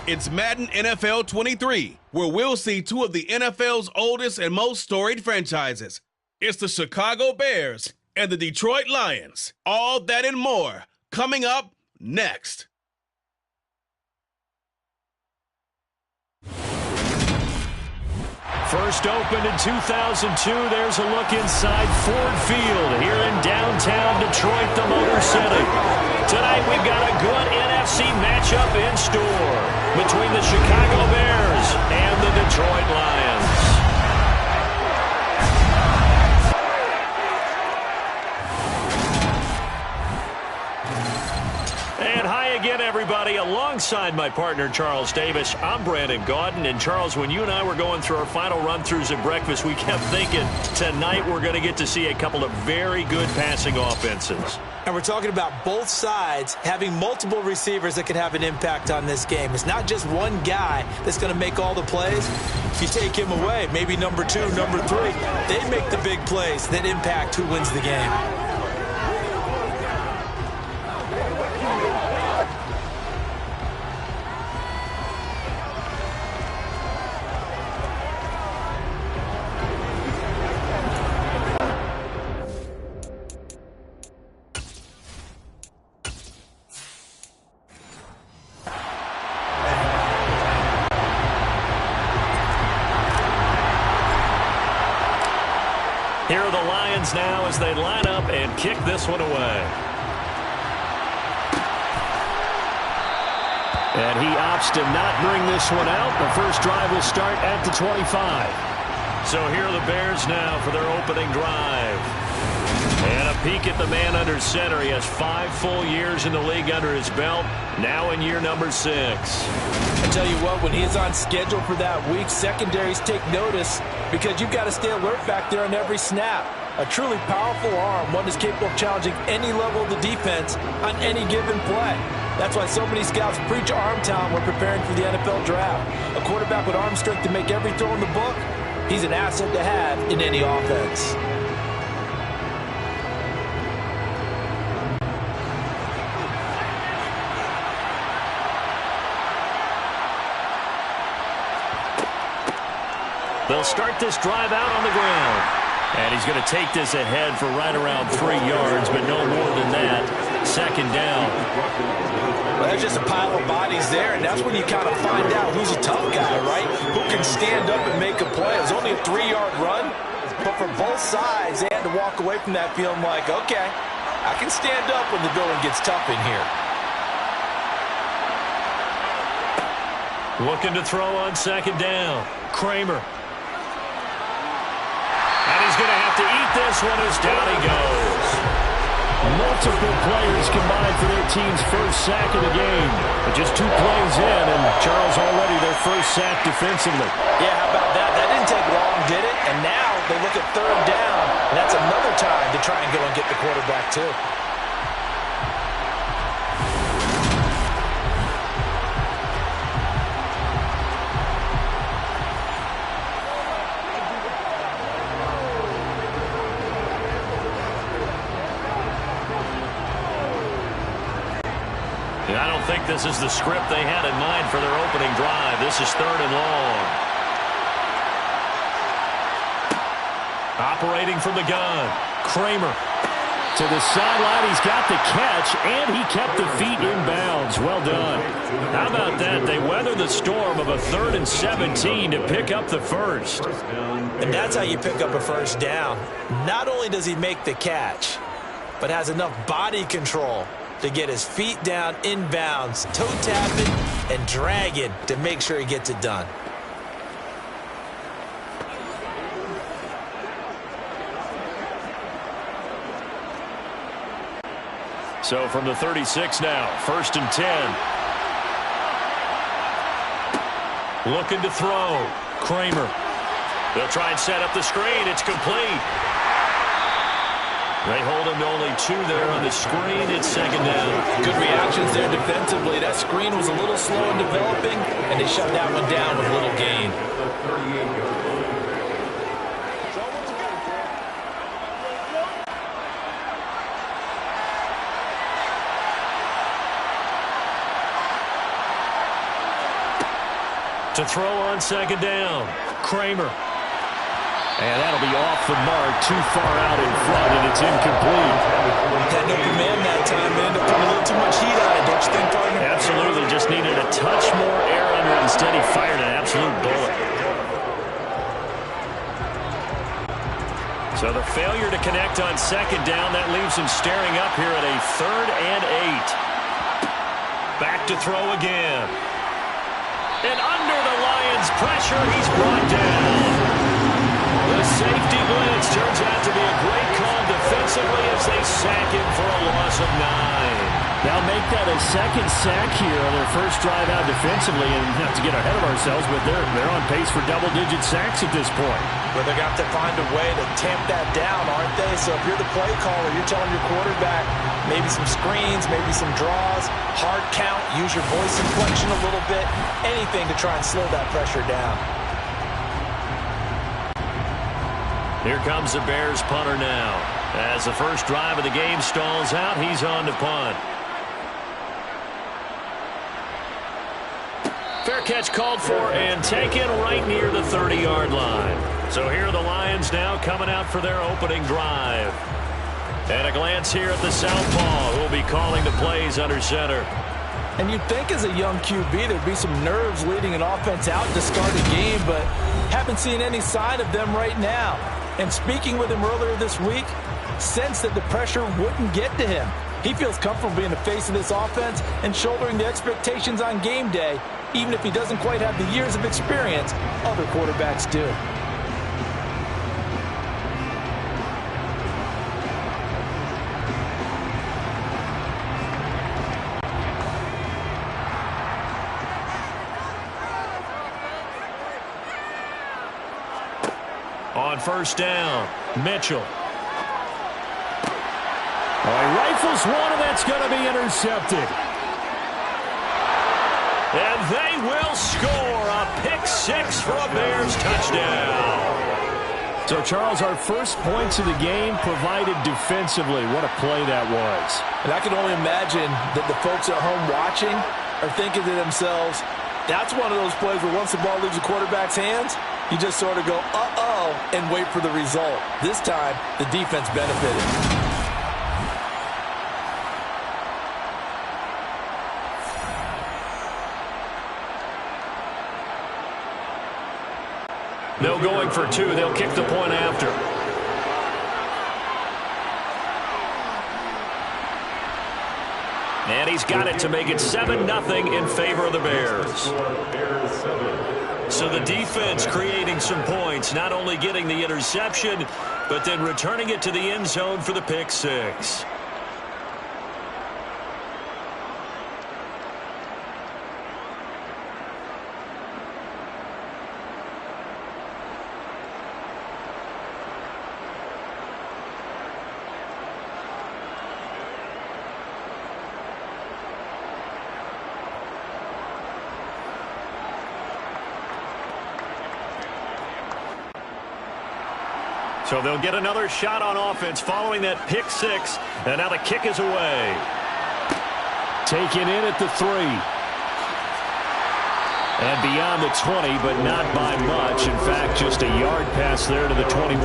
It's Madden NFL 23, where we'll see two of the NFL's oldest and most storied franchises. It's the Chicago Bears and the Detroit Lions. All that and more coming up next. First opened in 2002, there's a look inside Ford Field here in downtown Detroit, the Motor City. Tonight we've got a good NFC matchup in store between the Chicago Bears and the Detroit Lions. And hi again, everybody. Alongside my partner, Charles Davis, I'm Brandon Gaudin. And, Charles, when you and I were going through our final run-throughs at breakfast, we kept thinking tonight we're going to get to see a couple of very good passing offenses. And we're talking about both sides having multiple receivers that can have an impact on this game. It's not just one guy that's going to make all the plays. If you take him away, maybe number 2, number 3, they make the big plays that impact who wins the game. Here are the Lions now as they line up and kick this one away. And he opts to not bring this one out. The first drive will start at the 25. So here are the Bears now for their opening drive. And a peek at the man under center. He has 5 full years in the league under his belt, now in year number 6. I tell you what, when he is on schedule for that week, secondaries take notice because you've got to stay alert back there on every snap. A truly powerful arm, one that's capable of challenging any level of the defense on any given play. That's why so many scouts preach arm talent when preparing for the NFL draft. A quarterback with arm strength to make every throw in the book, he's an asset to have in any offense. They'll start this drive out on the ground. And he's going to take this ahead for right around 3 yards, but no more than that. Second down. Well, there's just a pile of bodies there, and that's when you kind of find out who's a tough guy, right? Who can stand up and make a play. It was only a 3-yard run, but for both sides, they had to walk away from that feeling like, okay, I can stand up when the going gets tough in here. Looking to throw on second down. Kramer. And he's going to have to eat this one as down he goes. Multiple players combined for their team's first sack of the game. But just 2 plays in, and Charles already their first sack defensively. Yeah, how about that? That didn't take long, did it? And now they look at third down, and that's another time to try and go and get the quarterback too. I don't think this is the script they had in mind for their opening drive. This is 3rd and long. Operating from the gun. Kramer. To the sideline, he's got the catch, and he kept the feet in bounds. Well done. How about that? They weather the storm of a 3rd and 17 to pick up the first. And that's how you pick up a first down. Not only does he make the catch, but has enough body control to get his feet down inbounds, toe tapping and dragging to make sure he gets it done. So from the 36 now, 1st and 10. Looking to throw. Kramer. They'll try and set up the screen. It's complete. They hold him to only 2 there on the screen. It's 2nd down. Good reactions there defensively. That screen was a little slow in developing, and they shut that one down with little gain. To throw on second down. Kramer. And that'll be off the mark, too far out in front, and it's incomplete. Had no command that time, but ended up putting a little too much heat on it, don't you think, partner? Absolutely, just needed a touch more air under it. Instead, he fired an absolute bullet. So the failure to connect on second down, that leaves him staring up here at a 3rd and 8. Back to throw again. And under the Lions' pressure, he's brought down. The safety blitz turns out to be a great call defensively as they sack him for a loss of 9. They'll make that a second sack here on their first drive out defensively, and not to get ahead of ourselves, but they're on pace for double-digit sacks at this point. Well, they're going to have to find a way to tamp that down, aren't they? So if you're the play caller, you're telling your quarterback maybe some screens, maybe some draws, hard count, use your voice inflection a little bit, anything to try and slow that pressure down. Here comes the Bears punter now. As the first drive of the game stalls out, he's on to punt. Fair catch called for and taken right near the 30-yard line. So here are the Lions now coming out for their opening drive. And a glance here at the southpaw, who will be calling the plays under center. And you'd think as a young QB there'd be some nerves leading an offense out to start a game, but haven't seen any sign of them right now. And speaking with him earlier this week, sensed that the pressure wouldn't get to him. He feels comfortable being the face of this offense and shouldering the expectations on game day, even if he doesn't quite have the years of experience other quarterbacks do. On first down, Mitchell. He rifles one, and that's going to be intercepted. And they will score a pick-6 for a Bears touchdown. So, Charles, our first points of the game provided defensively. What a play that was. And I can only imagine that the folks at home watching are thinking to themselves, that's one of those plays where once the ball leaves the quarterback's hands, you just sort of go, uh-oh, and wait for the result. This time, the defense benefited. No going for 2. They'll kick the point after. And he's got it to make it 7-0 in favor of the Bears. So the defense creating some points, not only getting the interception, but then returning it to the end zone for the pick-6. So they'll get another shot on offense following that pick-6. And now the kick is away. Taken in at the 3. And beyond the 20, but not by much. In fact, just a yard pass there to the 21.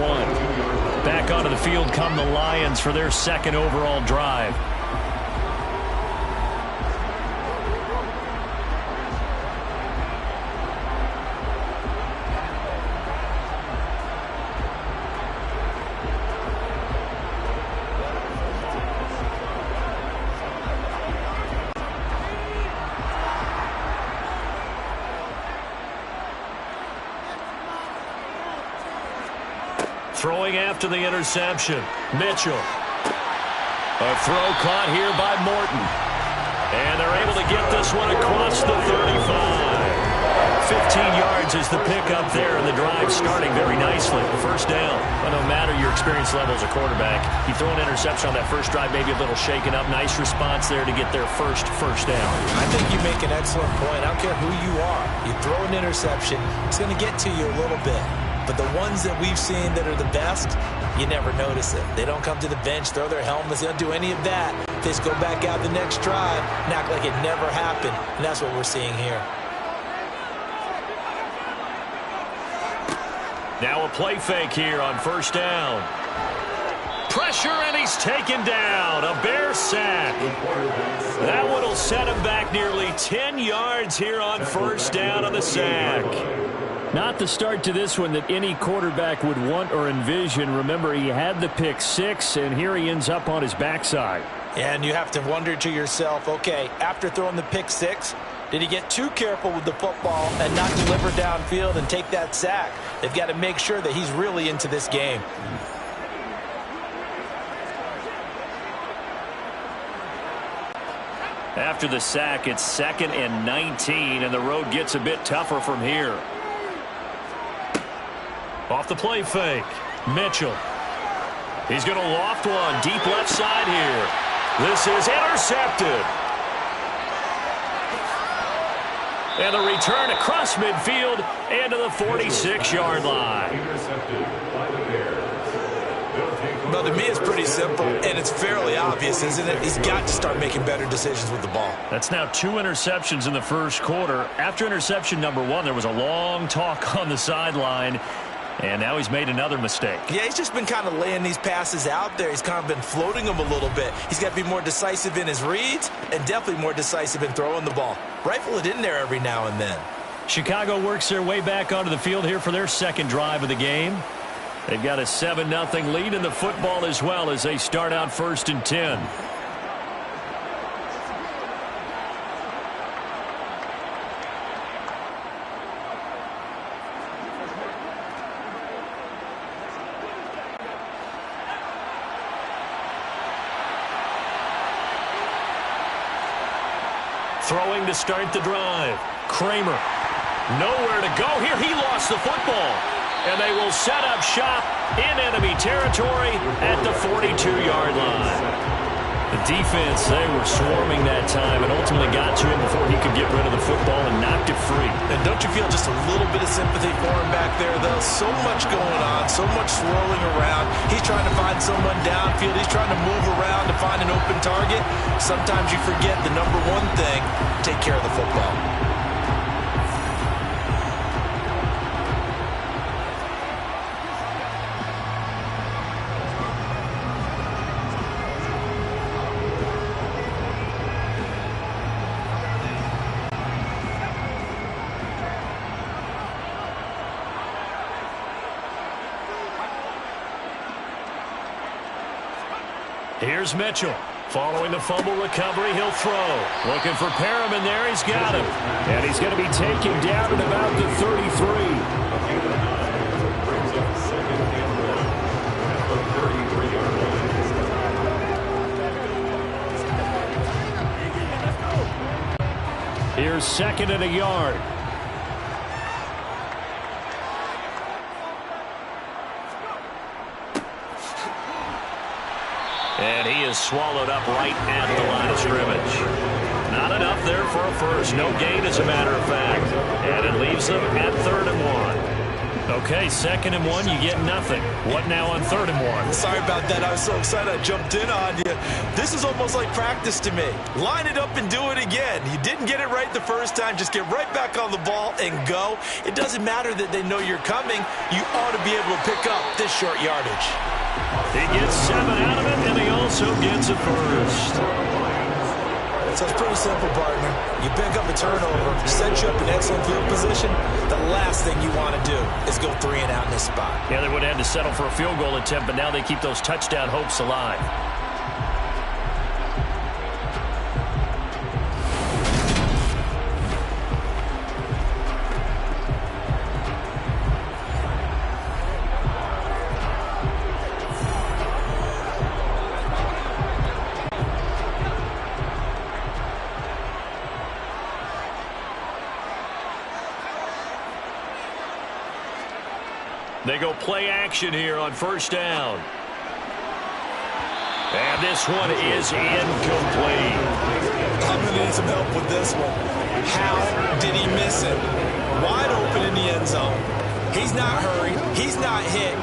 Back onto the field come the Lions for their second overall drive. Throwing after the interception, Mitchell. A throw caught here by Morton. And they're able to get this one across the 35. 15 yards is the pickup there, and the drive starting very nicely. First down. Well, no matter your experience level as a quarterback, you throw an interception on that first drive, maybe a little shaken up. Nice response there to get their first down. I think you make an excellent point. I don't care who you are. You throw an interception, it's going to get to you a little bit. But the ones that we've seen that are the best, you never notice it. They don't come to the bench, throw their helmets. They don't do any of that. They just go back out the next drive and act like it never happened. And that's what we're seeing here. Now a play fake here on first down. Pressure, and he's taken down. A Bear sack. That one will set him back nearly 10 yards here on first down on the sack. Not the start to this one that any quarterback would want or envision. Remember, he had the pick six, and here he ends up on his backside. And you have to wonder to yourself, okay, after throwing the pick six, did he get too careful with the football and not deliver downfield and take that sack? They've got to make sure that he's really into this game. After the sack, it's 2nd and 19, and the road gets a bit tougher from here. Off the play fake, Mitchell. He's going to loft one deep left side here. This is intercepted. And the return across midfield and to the 46-yard line. Intercepted by the Bears. Well, to me, it's pretty simple, and it's fairly obvious, isn't it? He's got to start making better decisions with the ball. That's now 2 interceptions in the first quarter. After interception number 1, there was a long talk on the sideline, and now he's made another mistake. Yeah, he's just been kind of laying these passes out there. He's kind of been floating them a little bit. He's got to be more decisive in his reads and definitely more decisive in throwing the ball. Rifle it in there every now and then. Chicago works their way back onto the field here for their second drive of the game. They've got a 7-0 lead in the football as well as they start out 1st and 10. Throwing to start the drive. Kramer. Nowhere to go here. He lost the football. And they will set up shop in enemy territory at the 42-yard line. The defense, they were swarming that time and ultimately got to him before he could get rid of the football and knocked it free. And don't you feel just a little bit of sympathy for him back there, though? So much going on, so much swirling around. He's trying to find someone downfield. He's trying to move around to find an open target. Sometimes you forget the number one thing, take care of the football. Here's Mitchell. Following the fumble recovery, he'll throw. Looking for Perriman there. He's got him. And he's going to be taken down at about the 33. Here's 2nd and a yard. And he is swallowed up right at the line of scrimmage. Not enough there for a first. No gain, as a matter of fact. And it leaves them at 3rd and 1. Okay, 2nd and 1, you get nothing. What now on 3rd and 1? Sorry about that. I was so excited I jumped in on you. This is almost like practice to me. Line it up and do it again. You didn't get it right the first time. Just get right back on the ball and go. It doesn't matter that they know you're coming. You ought to be able to pick up this short yardage. He gets 7 out of it, and he also gets a first. So it's pretty simple, partner. You pick up a turnover, set you up in excellent field position. The last thing you want to do is go 3 and out in this spot. Yeah, they would have had to settle for a field goal attempt, but now they keep those touchdown hopes alive. They go play action here on first down. And this one is incomplete. I'm going to need some help with this one. How did he miss it? Wide open in the end zone. He's not hurried. He's not hit.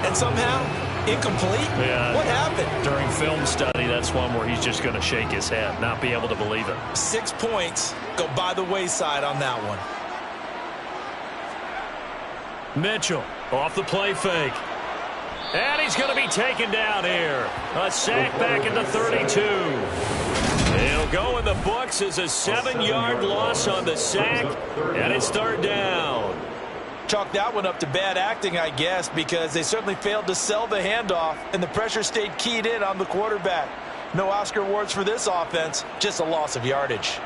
And somehow, incomplete? Yeah. What happened? During film study, that's one where he's just going to shake his head, not be able to believe it. 6 points go by the wayside on that one. Mitchell Off the play fake. And he's going to be taken down here. A sack back at the 32. It'll go in the books as a 7-yard loss on the sack, and it's third down. Chalk that one up to bad acting, I guess, because they certainly failed to sell the handoff, and the pressure stayed keyed in on the quarterback. No Oscar awards for this offense, just a loss of yardage.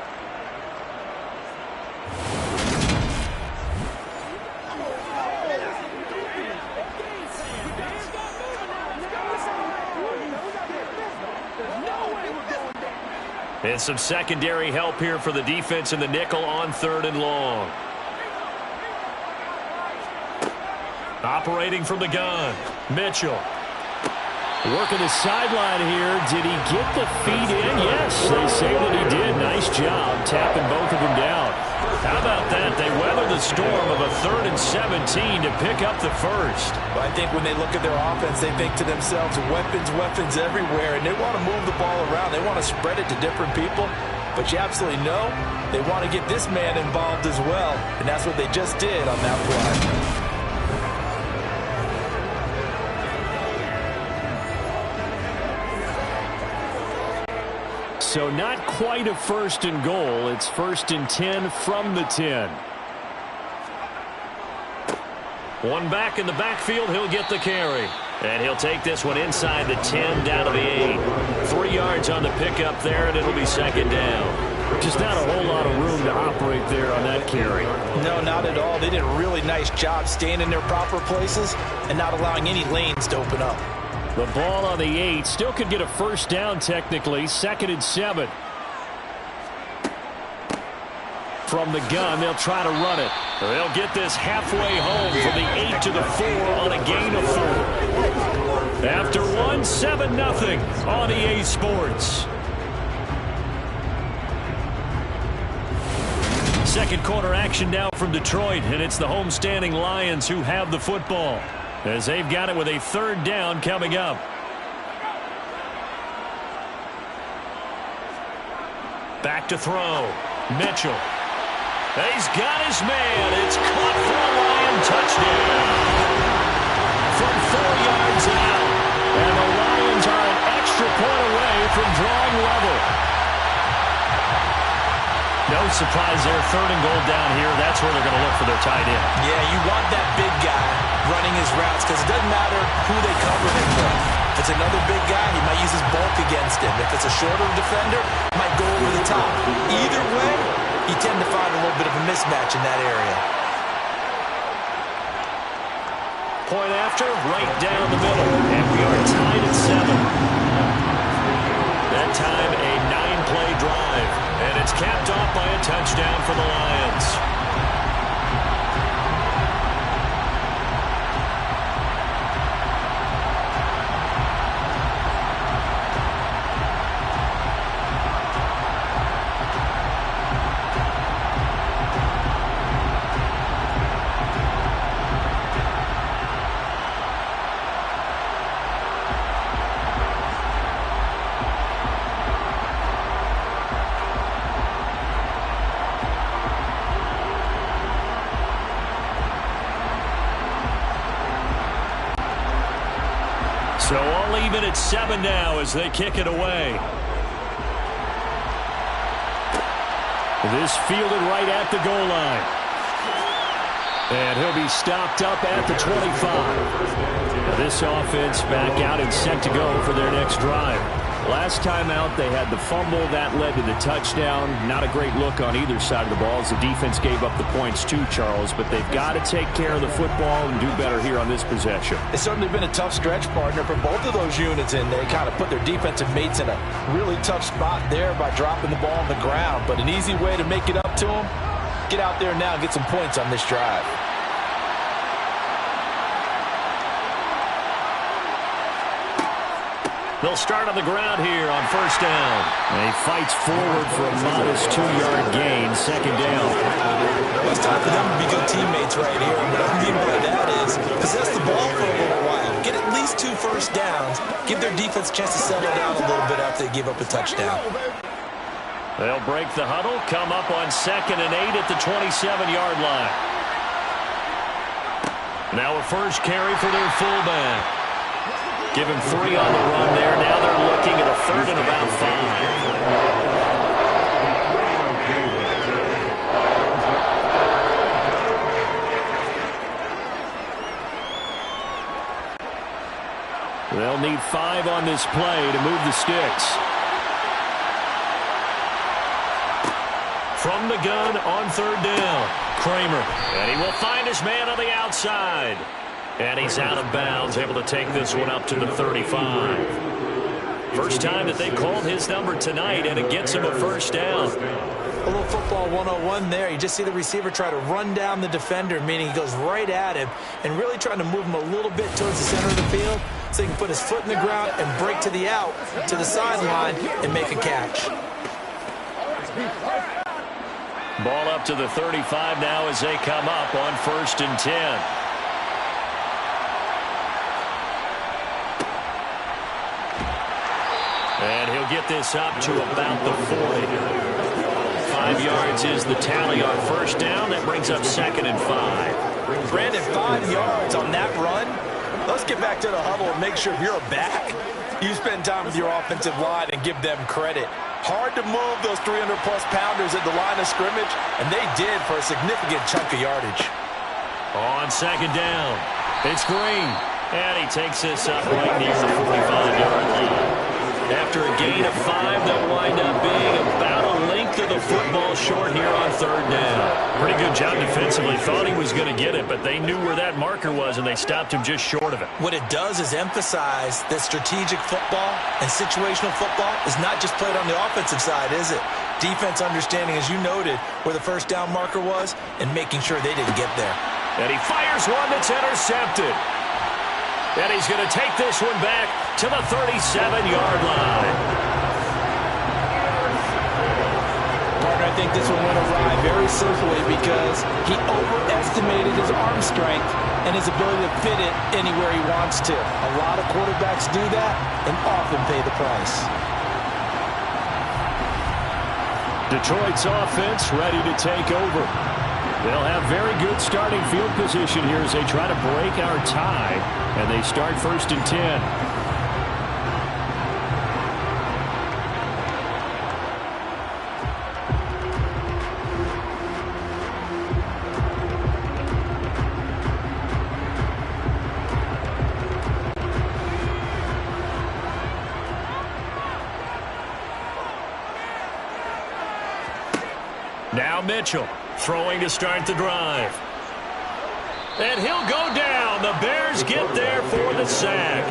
And some secondary help here for the defense in the nickel on 3rd and long. Operating from the gun, Mitchell. Working the sideline here. Did he get the feet in? Yes, they say that he did. Nice job tapping both of them down. How about that? They weather the storm of a 3rd and 17 to pick up the first. Well, I think when they look at their offense, they think to themselves, weapons everywhere, and they want to move the ball around. They want to spread it to different people, but you absolutely know they want to get this man involved as well, and that's what they just did on that play. So not quite a 1st and goal. It's 1st and 10 from the 10. One back in the backfield. He'll get the carry. And he'll take this one inside the 10 down to the 8. 3 yards on the pickup there, and it'll be 2nd down. Just not a whole lot of room to operate there on that carry. No, not at all. They did a really nice job staying in their proper places and not allowing any lanes to open up. The ball on the 8. Still could get a 1st down technically. 2nd and 7. From the gun, they'll try to run it. They'll get this halfway home from the 8 to the 4 on a gain of 4. After 1, 7-0 on EA Sports. Second quarter action now from Detroit, and it's the homestanding Lions who have the football, as they've got it with a 3rd down coming up. Back to throw. Mitchell. He's got his man. It's caught for a Lion touchdown. From 4 yards out. And the Lions are an extra point away from drawing level. No surprise there. 3rd and goal down here. That's where they're going to look for their tight end. Yeah, you want that big guy running his routes because it doesn't matter who they cover him from. If it's another big guy, he might use his bulk against him. If it's a shorter defender, he might go over the top. Either way, you tend to find a little bit of a mismatch in that area. Point after, right down the middle. And we are tied at 7. That time, a 9-play drive. And it's capped off by a touchdown for the Lions. So all even at 7 now as they kick it away. This fielded right at the goal line. And he'll be stopped up at the 25. Now this offense back out and set to go for their next drive. Last time out, they had the fumble. That led to the touchdown. Not a great look on either side of the ball as the defense gave up the points too, Charles. But they've got to take care of the football and do better here on this possession. It's certainly been a tough stretch, partner, for both of those units, and they kind of put their defensive mates in a really tough spot there by dropping the ball on the ground. But an easy way to make it up to them, get out there now and get some points on this drive. They'll start on the ground here on 1st down. And he fights forward for a modest 2-yard gain, 2nd down. Well, it's time for them to be good teammates right here. And what I mean by that is possess the ball for a little while. Get at least 2 first downs. Give their defense a chance to settle down a little bit after they give up a touchdown. They'll break the huddle, come up on 2nd and 8 at the 27-yard line. Now a first carry for their fullback. Give him 3 on the run there. Now they're looking at a 3rd and about 5. They'll need 5 on this play to move the sticks. From the gun on 3rd down, Kramer. And he will find his man on the outside. And he's out of bounds, able to take this one up to the 35. First time that they called his number tonight, and it gets him a first down. A little football 101 there. You just see the receiver try to run down the defender, meaning he goes right at him and really trying to move him a little bit towards the center of the field so he can put his foot in the ground and break to the out, to the sideline, and make a catch. Ball up to the 35 now as they come up on 1st and 10. And he'll get this up to about the 40. 5 yards is the tally on 1st down. That brings up 2nd and 5. Brandon, 5 yards on that run. Let's get back to the huddle and make sure if you're a back, you spend time with your offensive line and give them credit. Hard to move those 300-plus pounders at the line of scrimmage, and they did for a significant chunk of yardage. On 2nd down, it's Green. And he takes this up right near the 45-yard line. After a gain of 5, they'll wind up being about a length of the football short here on 3rd down. Pretty good job defensively. Thought he was going to get it, but they knew where that marker was, and they stopped him just short of it. What it does is emphasize that strategic football and situational football is not just played on the offensive side, is it? Defense understanding, as you noted, where the 1st down marker was and making sure they didn't get there. And he fires one that's intercepted. And he's going to take this one back to the 37-yard line. Partner, I think this one went awry very simply because he overestimated his arm strength and his ability to fit it anywhere he wants to. A lot of quarterbacks do that and often pay the price. Detroit's offense ready to take over. They'll have very good starting field position here as they try to break our tie, and they start 1st and 10. Now Mitchell. Throwing to start the drive. And he'll go down. The Bears get there for the sack.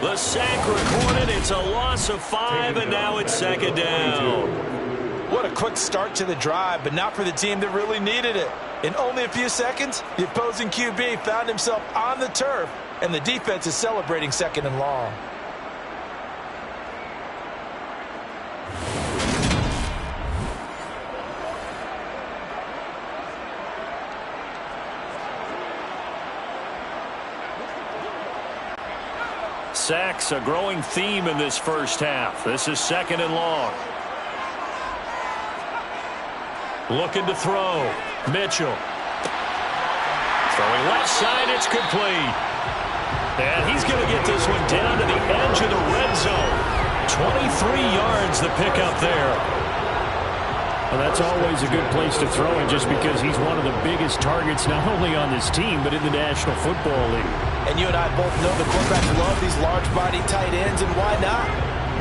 The sack recorded. It's a loss of 5, and now it's 2nd down. What a quick start to the drive, but not for the team that really needed it. In only a few seconds, the opposing QB found himself on the turf, and the defense is celebrating 2nd and long. Sacks, a growing theme in this first half. This is 2nd and long. Looking to throw. Mitchell. Throwing left side, it's complete. And he's going to get this one down to the edge of the red zone. 23 yards the pickup there. Well, that's always a good place to throw it just because he's one of the biggest targets not only on this team but in the National Football League. And you and I both know the quarterbacks love these large-body tight ends, and why not?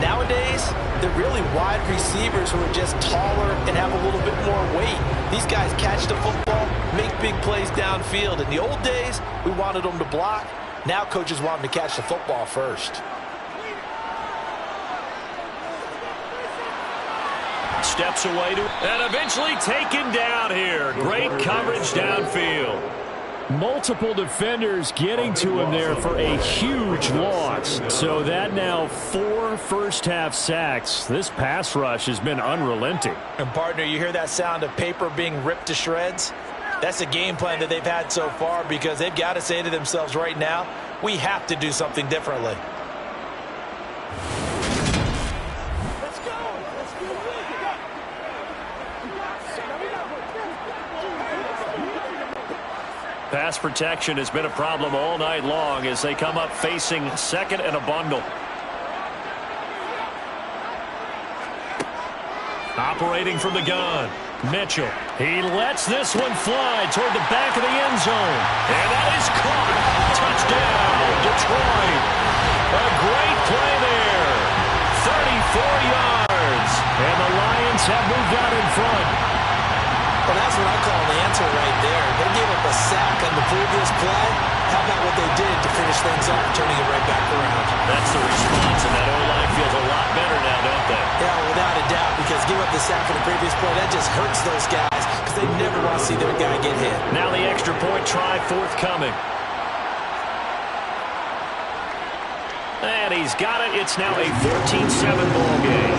Nowadays, they're really wide receivers who are just taller and have a little bit more weight. These guys catch the football, make big plays downfield. In the old days, we wanted them to block. Now coaches want them to catch the football first. Steps away to, and eventually taken down here. Great coverage downfield. Multiple defenders getting to him there for a huge loss. So that now 4 first-half sacks. This pass rush has been unrelenting. And, partner, you hear that sound of paper being ripped to shreds? That's a game plan that they've had so far because they've got to say to themselves right now, we have to do something differently. Pass protection has been a problem all night long as they come up facing second and a bundle. Operating from the gun, Mitchell. He lets this one fly toward the back of the end zone. And that is caught. Touchdown, Detroit. A great play there. 34 yards. And the Lions have moved out in front. Well, that's what I call an answer right there. They gave up a sack on the previous play. How about what they did to finish things off, turning it right back around? That's the response, and that O-line feels a lot better now, don't they? Yeah, without a doubt, because give up the sack on the previous play, that just hurts those guys because they never want to see their guy get hit. Now the extra point try forthcoming. And he's got it. It's now a 14-7 ball game.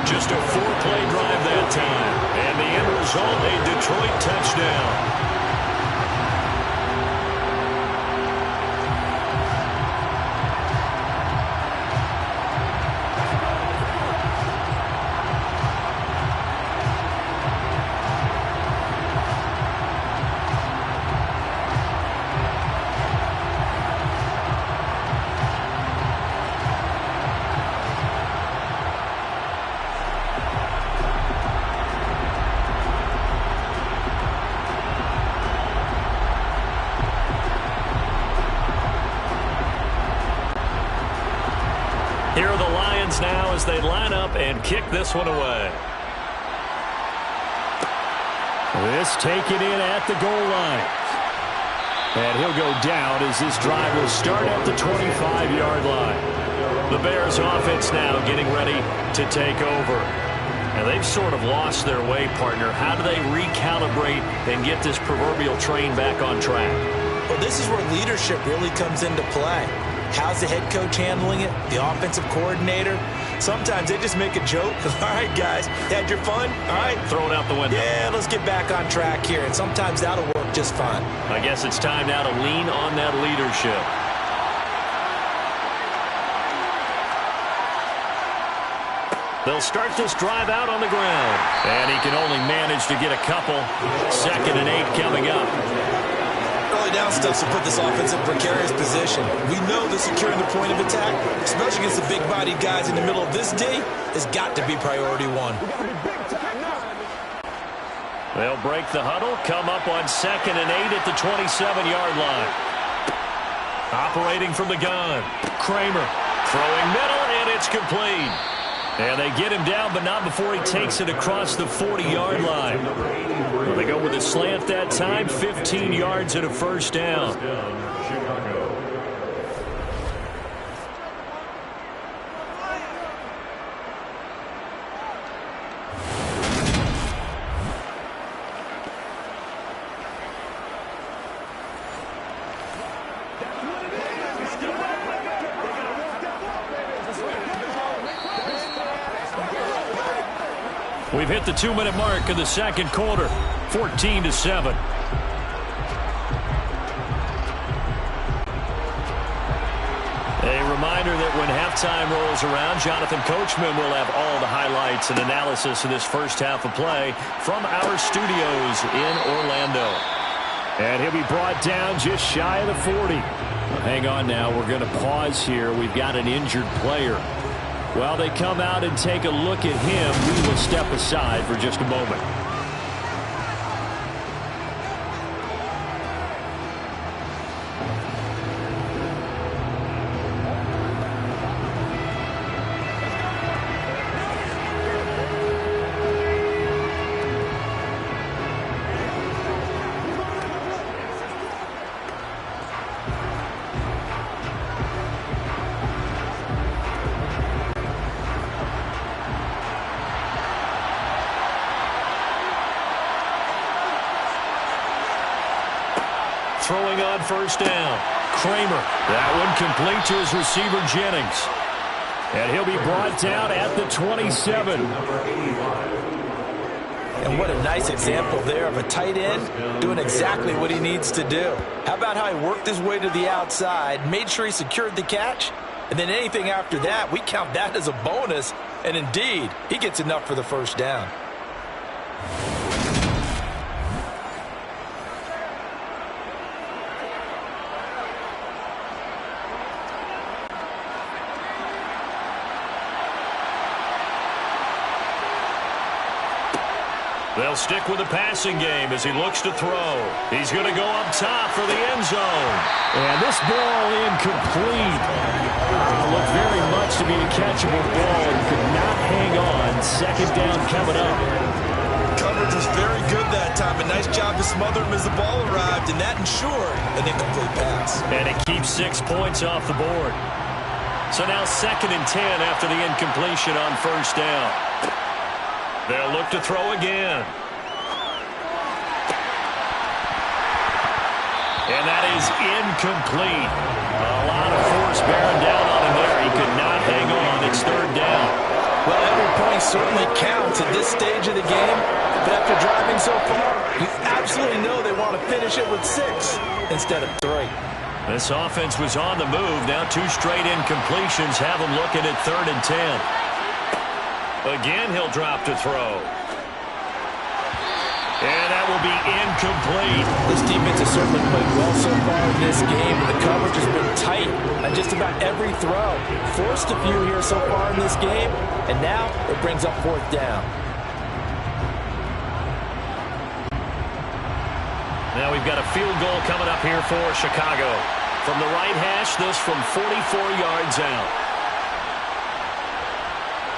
Just a 4-play drive that time. And the end result, a Detroit touchdown. Here are the Lions now as they line up and kick this one away. This taken in at the goal line. And he'll go down as this drive will start at the 25-yard line. The Bears offense now getting ready to take over. And they've sort of lost their way, partner. How do they recalibrate and get this proverbial train back on track? Well, this is where leadership really comes into play. How's the head coach handling it? The offensive coordinator? Sometimes they just make a joke. All right, guys, had your fun? All right. Throw it out the window. Yeah, let's get back on track here. And sometimes that'll work just fine. I guess it's time now to lean on that leadership. They'll start this drive out on the ground. And he can only manage to get a couple. 2nd and 8 coming up. Early down stuff to put this offense in a precarious position. We know that securing the point of attack, especially against the big-bodied guys in the middle of this D, has got to be priority one. They'll break the huddle, come up on 2nd and 8 at the 27-yard line. Operating from the gun, Kramer throwing middle, and it's complete. And they get him down, but not before he takes it across the 40-yard line. Well, they go with a slant that time, 15 yards and a first down. We've hit the 2-minute mark in the second quarter, 14-7. A reminder that when halftime rolls around, Jonathan Coachman will have all the highlights and analysis of this first half of play from our studios in Orlando. And he'll be brought down just shy of the 40. Well, hang on now. We're going to pause here. We've got an injured player. While they come out and take a look at him, we will step aside for just a moment. Throwing on first down. Kramer. That one complete to his receiver, Jennings. And he'll be brought down at the 27. And what a nice example there of a tight end doing exactly what he needs to do. How about how he worked his way to the outside, made sure he secured the catch, and then anything after that, we count that as a bonus. And indeed, he gets enough for the first down. They'll stick with the passing game as he looks to throw. He's going to go up top for the end zone. And this ball incomplete. Looked very much to be a catchable ball and could not hang on. Second down coming up. Coverage was very good that time. A nice job to smother him as the ball arrived, and that ensured an incomplete pass. And it keeps 6 points off the board. So now 2nd and 10 after the incompletion on first down. They'll look to throw again. And that is incomplete. A lot of force bearing down on him there. He could not hang on. It's 3rd down. Well, every point certainly counts at this stage of the game. But after driving so far, you absolutely know they want to finish it with 6 instead of 3. This offense was on the move. Now 2 straight incompletions have them looking at 3rd and 10. Again, he'll drop to throw. And that will be incomplete. This defense has certainly played well so far in this game. The coverage has been tight on just about every throw. Forced a few here so far in this game, and now it brings up 4th down. Now we've got a field goal coming up here for Chicago. From the right hash, this from 44 yards out.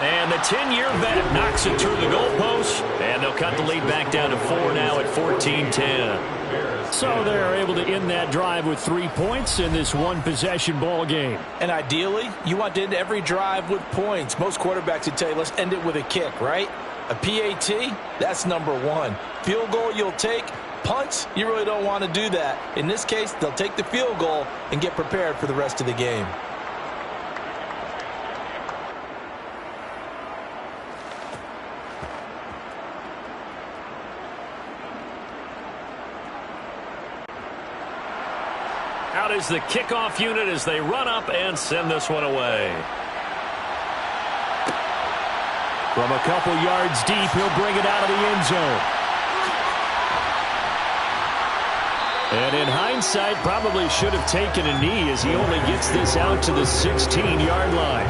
And the 10-year vet knocks it through the goalpost, and they'll cut the lead back down to 4 now at 14-10. So they're able to end that drive with 3 points in this one-possession ball game. And ideally, you want to end every drive with points. Most quarterbacks would tell you, let's end it with a kick, right? A PAT, that's number 1. Field goal you'll take. Punts, you really don't want to do that. In this case, they'll take the field goal and get prepared for the rest of the game. Out is the kickoff unit as they run up and send this one away. From a couple yards deep, he'll bring it out of the end zone. And in hindsight, probably should have taken a knee as he only gets this out to the 16-yard line.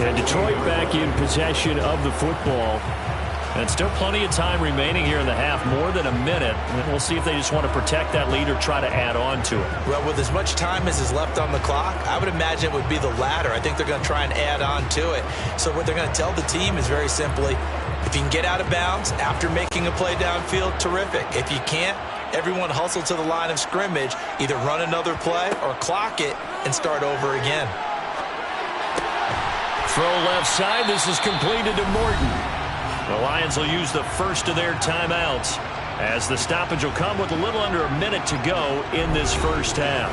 And Detroit back in possession of the football. And still plenty of time remaining here in the half, more than a minute. And we'll see if they just want to protect that lead or try to add on to it. Well, with as much time as is left on the clock, I would imagine it would be the latter. I think they're going to try and add on to it. So what they're going to tell the team is very simply, if you can get out of bounds after making a play downfield, terrific. If you can't, everyone hustle to the line of scrimmage, either run another play or clock it and start over again. Throw left side. This is completed to Morton. The Lions will use the first of their timeouts as the stoppage will come with a little under a minute to go in this first half.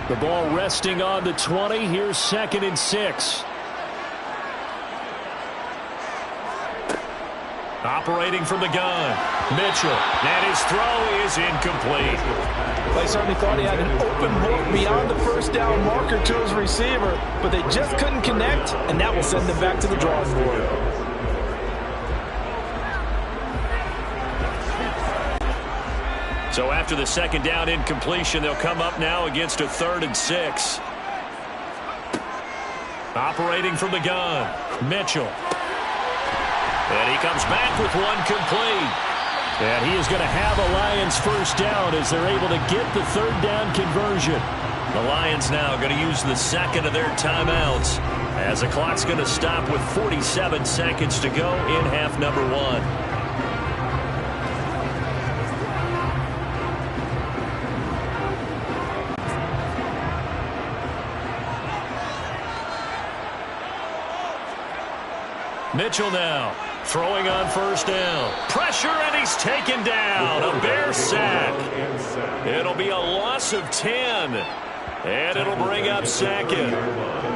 The ball resting on the 20. Here's 2nd and 6. Operating from the gun, Mitchell, and his throw is incomplete. They certainly thought he had an open look beyond the first down marker to his receiver, but they just couldn't connect, and that will send them back to the drawing board. So after the 2nd down incompletion, they'll come up now against a 3rd and 6. Operating from the gun, Mitchell. And he comes back with one complete. And he is going to have a Lions first down as they're able to get the 3rd down conversion. The Lions now going to use the 2nd of their timeouts as the clock's going to stop with 47 seconds to go in half number 1. Mitchell now throwing on first down. Pressure, and he's taken down. A Bear sack. It'll be a loss of 10. And it'll bring up 2nd.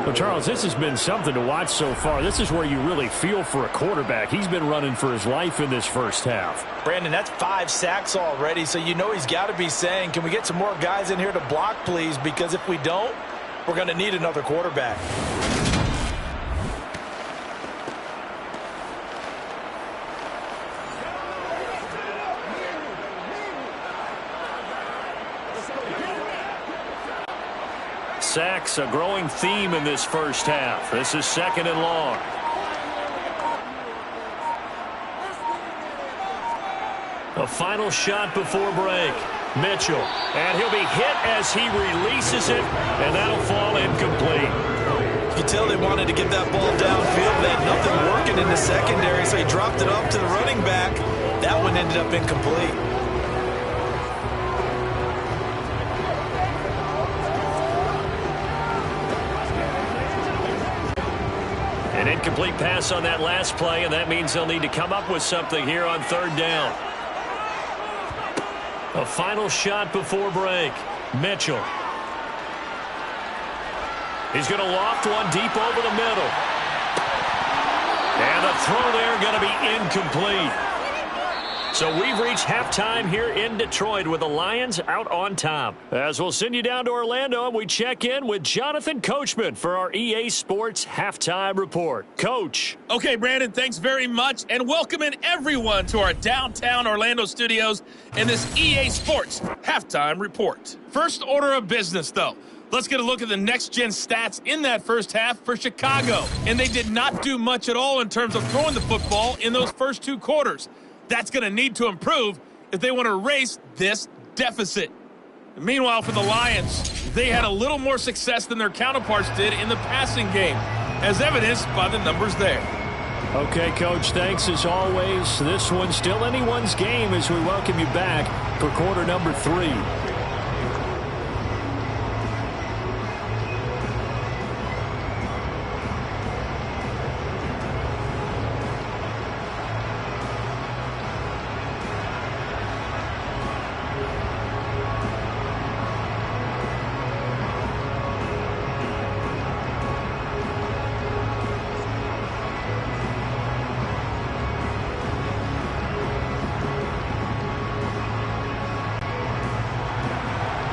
Well, Charles, this has been something to watch so far. This is where you really feel for a quarterback. He's been running for his life in this first half. Brandon, that's 5 sacks already, so you know he's got to be saying, can we get some more guys in here to block, please? Because if we don't, we're going to need another quarterback. Sacks, a growing theme in this first half. This is 2nd and long. A final shot before break. Mitchell, and he'll be hit as he releases it, and that'll fall incomplete. You can tell they wanted to get that ball downfield. They had nothing working in the secondary, so he dropped it up to the running back. That one ended up incomplete. An incomplete pass on that last play, and that means they'll need to come up with something here on 3rd down. A final shot before break. Mitchell. He's going to loft one deep over the middle. And the throw there going to be incomplete. So we've reached halftime here in Detroit with the Lions out on top. As we'll send you down to Orlando, and we check in with Jonathan Coachman for our EA Sports Halftime Report. Coach. Okay, Brandon, thanks very much, and welcoming everyone to our downtown Orlando studios in this EA Sports Halftime Report. First order of business, though. Let's get a look at the next-gen stats in that first half for Chicago. And they did not do much at all in terms of throwing the football in those first 2 quarters. That's going to need to improve if they want to erase this deficit. Meanwhile, for the Lions, they had a little more success than their counterparts did in the passing game, as evidenced by the numbers there. Okay, Coach, thanks as always. This one's still anyone's game as we welcome you back for quarter number 3.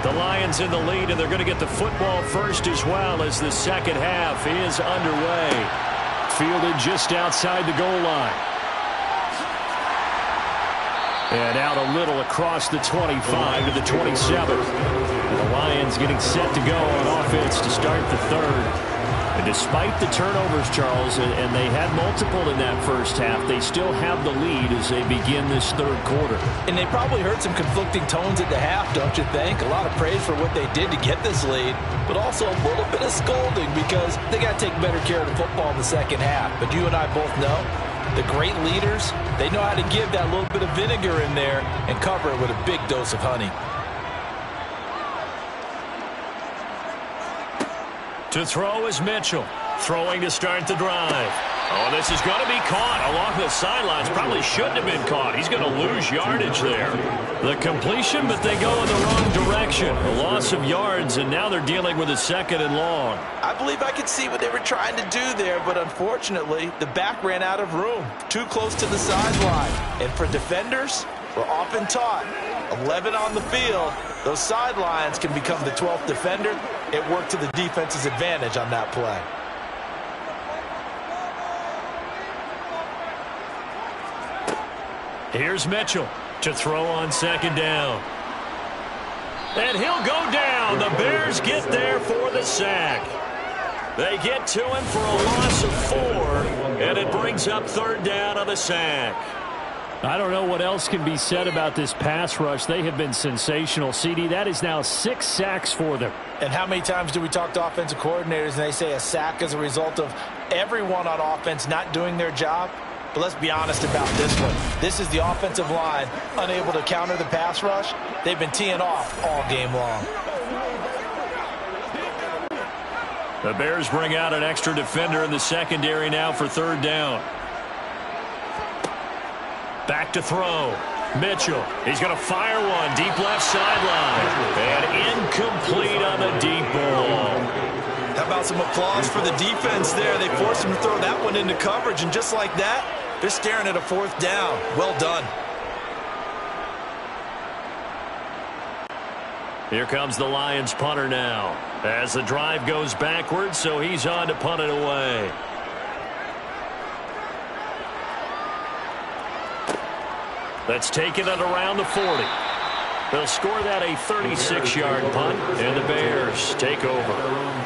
The Lions in the lead, and they're going to get the football first as well as the second half is underway. Fielded just outside the goal line. And out a little across the 25 to the 27. And the Lions getting set to go on offense to start the 3rd. And despite the turnovers, Charles, and they had multiple in that first half, they still have the lead as they begin this 3rd quarter. And they probably heard some conflicting tones at the half, don't you think? A lot of praise for what they did to get this lead, but also a little bit of scolding because they got to take better care of the football in the second half. But you and I both know the great leaders, they know how to give that little bit of vinegar in there and cover it with a big dose of honey. To throw is Mitchell. Throwing to start the drive. Oh, this is going to be caught along the sidelines. Probably shouldn't have been caught. He's going to lose yardage there. The completion, but they go in the wrong direction. A loss of yards, and now they're dealing with a 2nd and long. I believe I could see what they were trying to do there, but unfortunately, the back ran out of room. Too close to the sideline. And for defenders, we're often taught, 11 on the field, those sidelines can become the 12th defender. It worked to the defense's advantage on that play. Here's Mitchell to throw on 2nd down. And he'll go down. The Bears get there for the sack. They get to him for a loss of 4, and it brings up 3rd down on the sack. I don't know what else can be said about this pass rush. They have been sensational. CD, that is now 6 sacks for them. And how many times do we talk to offensive coordinators and they say a sack is a result of everyone on offense not doing their job? But let's be honest about this one. This is the offensive line unable to counter the pass rush. They've been teeing off all game long. The Bears bring out an extra defender in the secondary now for 3rd down. Back to throw. Mitchell. He's going to fire one. Deep left sideline. And incomplete on the deep ball. How about some applause for the defense there? They forced him to throw that one into coverage, and just like that, they're staring at a 4th down. Well done. Here comes the Lions punter now. As the drive goes backwards, so he's on to punt it away. Let's take it at around the 40. They'll score that a 36-yard punt, and the Bears take over.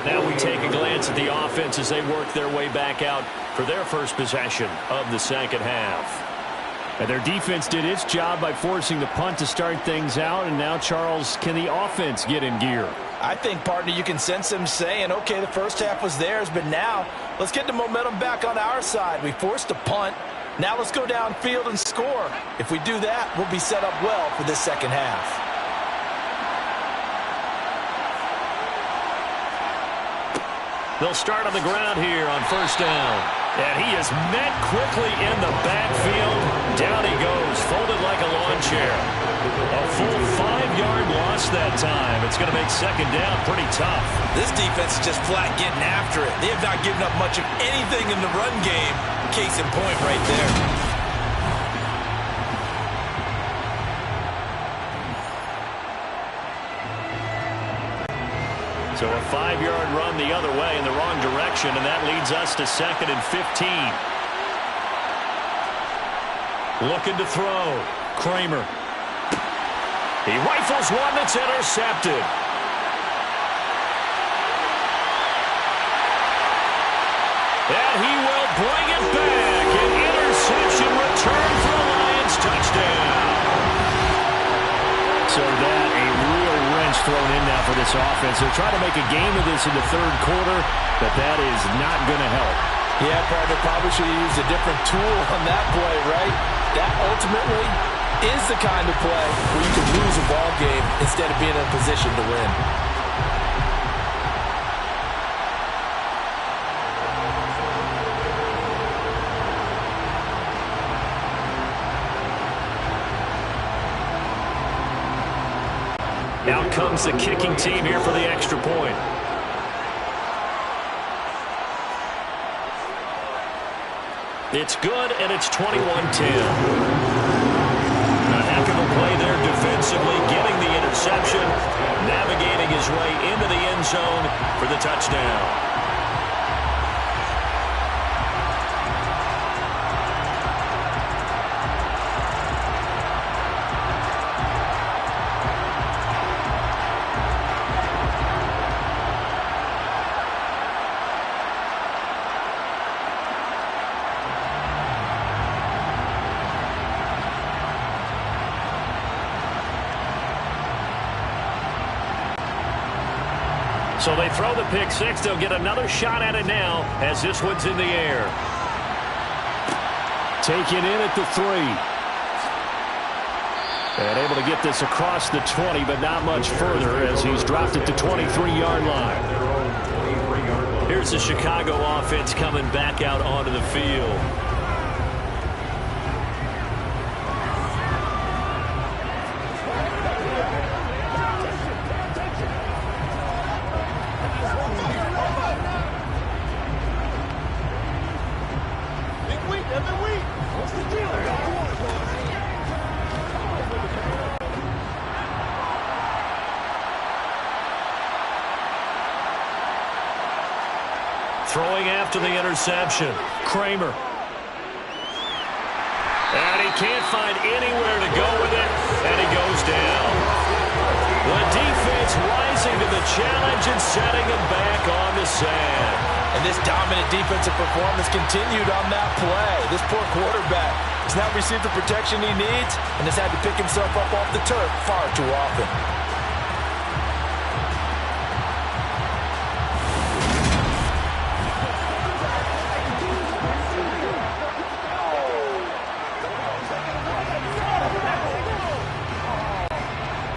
Now we take a glance at the offense as they work their way back out for their first possession of the second half. And their defense did its job by forcing the punt to start things out, and now, Charles, can the offense get in gear? I think, partner, you can sense them saying, okay, the first half was theirs, but now let's get the momentum back on our side. We forced a punt. Now let's go downfield and score. If we do that, we'll be set up well for this second half. They'll start on the ground here on first down. And he is met quickly in the backfield. Down he goes, folded like a lawn chair. A full 5-yard loss that time. It's going to make second down pretty tough. This defense is just flat getting after it. They have not given up much of anything in the run game. Case in point right there. So a 5-yard run the other way in the wrong direction, and that leads us to 2nd and 15. Looking to throw. Kramer. He rifles one that's intercepted. And he will bring it back. An interception return for the Lions touchdown. So that a real wrench thrown in now for this offense. They're trying to make a game of this in the third quarter, but that is not going to help. Yeah, partner, probably should have used a different tool on that play, right? That ultimately is the kind of play where you can lose a ball game instead of being in a position to win. Out comes the kicking team here for the extra point. It's good, and it's 21-10. A heck of a play there defensively, getting the interception, navigating his way into the end zone for the touchdown. So they throw the pick six. They'll get another shot at it now as this one's in the air. Taken in at the 3. And able to get this across the 20, but not much further as he's dropped it to 23-yard line. Here's the Chicago offense coming back out onto the field. Throwing after the interception. Kramer. And he can't find anywhere to go with it, and he goes down. The defense rising to the challenge and setting him back on the sand. And this dominant defensive performance continued on that play. This poor quarterback has not received the protection he needs and has had to pick himself up off the turf far too often.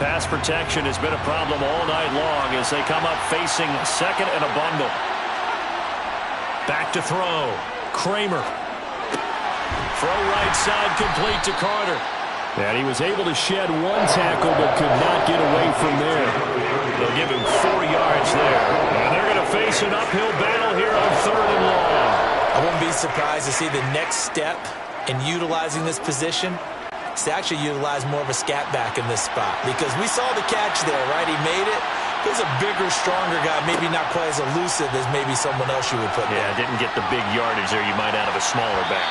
Pass protection has been a problem all night long as they come up facing second and a bundle. Back to throw. Kramer. Throw right side complete to Carter. And he was able to shed one tackle but could not get away from there. They'll give him 4 yards there. And they're going to face an uphill battle here on third and long. I wouldn't be surprised to see the next step in utilizing this position is to actually utilize more of a scat back in this spot. Because we saw the catch there, right? He made it. He's a bigger, stronger guy, maybe not quite as elusive as maybe someone else you would put there. Yeah, didn't get the big yardage there you might out of a smaller back.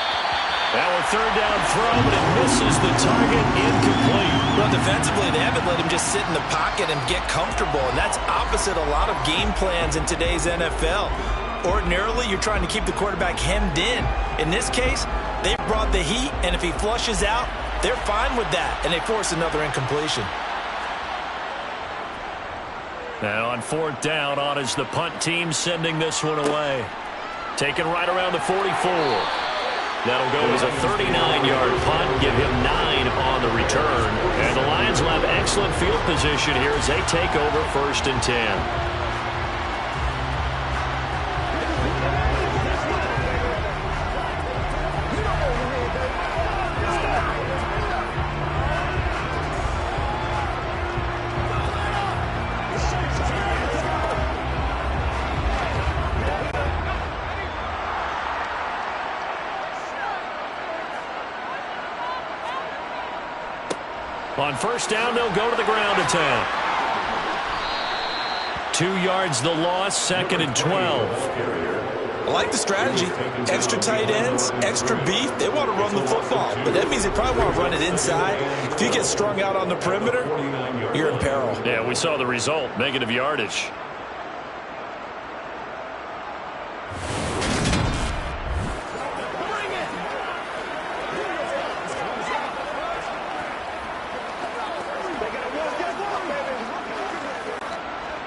Now a third down throw, but it misses the target, incomplete. Well, defensively, they haven't let him just sit in the pocket and get comfortable, and that's opposite a lot of game plans in today's NFL. Ordinarily, you're trying to keep the quarterback hemmed in. In this case, they brought the heat, and if he flushes out, they're fine with that, and they force another incompletion. Now on fourth down, on is the punt team sending this one away. Taken right around the 44. That'll go as a 39-yard punt, give him 9 on the return. And the Lions will have excellent field position here as they take over 1st and 10. On first down, they'll go to the ground attack. 2 yards the loss, 2nd and 12. I like the strategy. Extra tight ends, extra beef. They want to run the football, but that means they probably want to run it inside. If you get strung out on the perimeter, you're in peril. Yeah, we saw the result, negative yardage.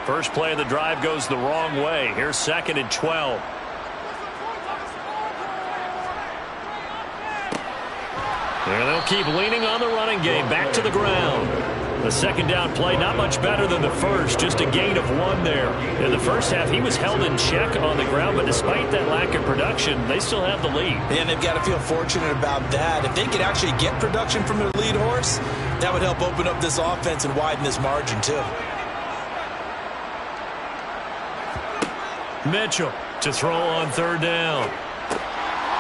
First play of the drive goes the wrong way. Here's 2nd and 12. And they'll keep leaning on the running game. Back to the ground. The second down play, not much better than the first. Just a gain of 1 there. In the first half, he was held in check on the ground, but despite that lack of production, they still have the lead. And they've got to feel fortunate about that. If they could actually get production from their lead horse, that would help open up this offense and widen this margin, too. Mitchell To throw on third down.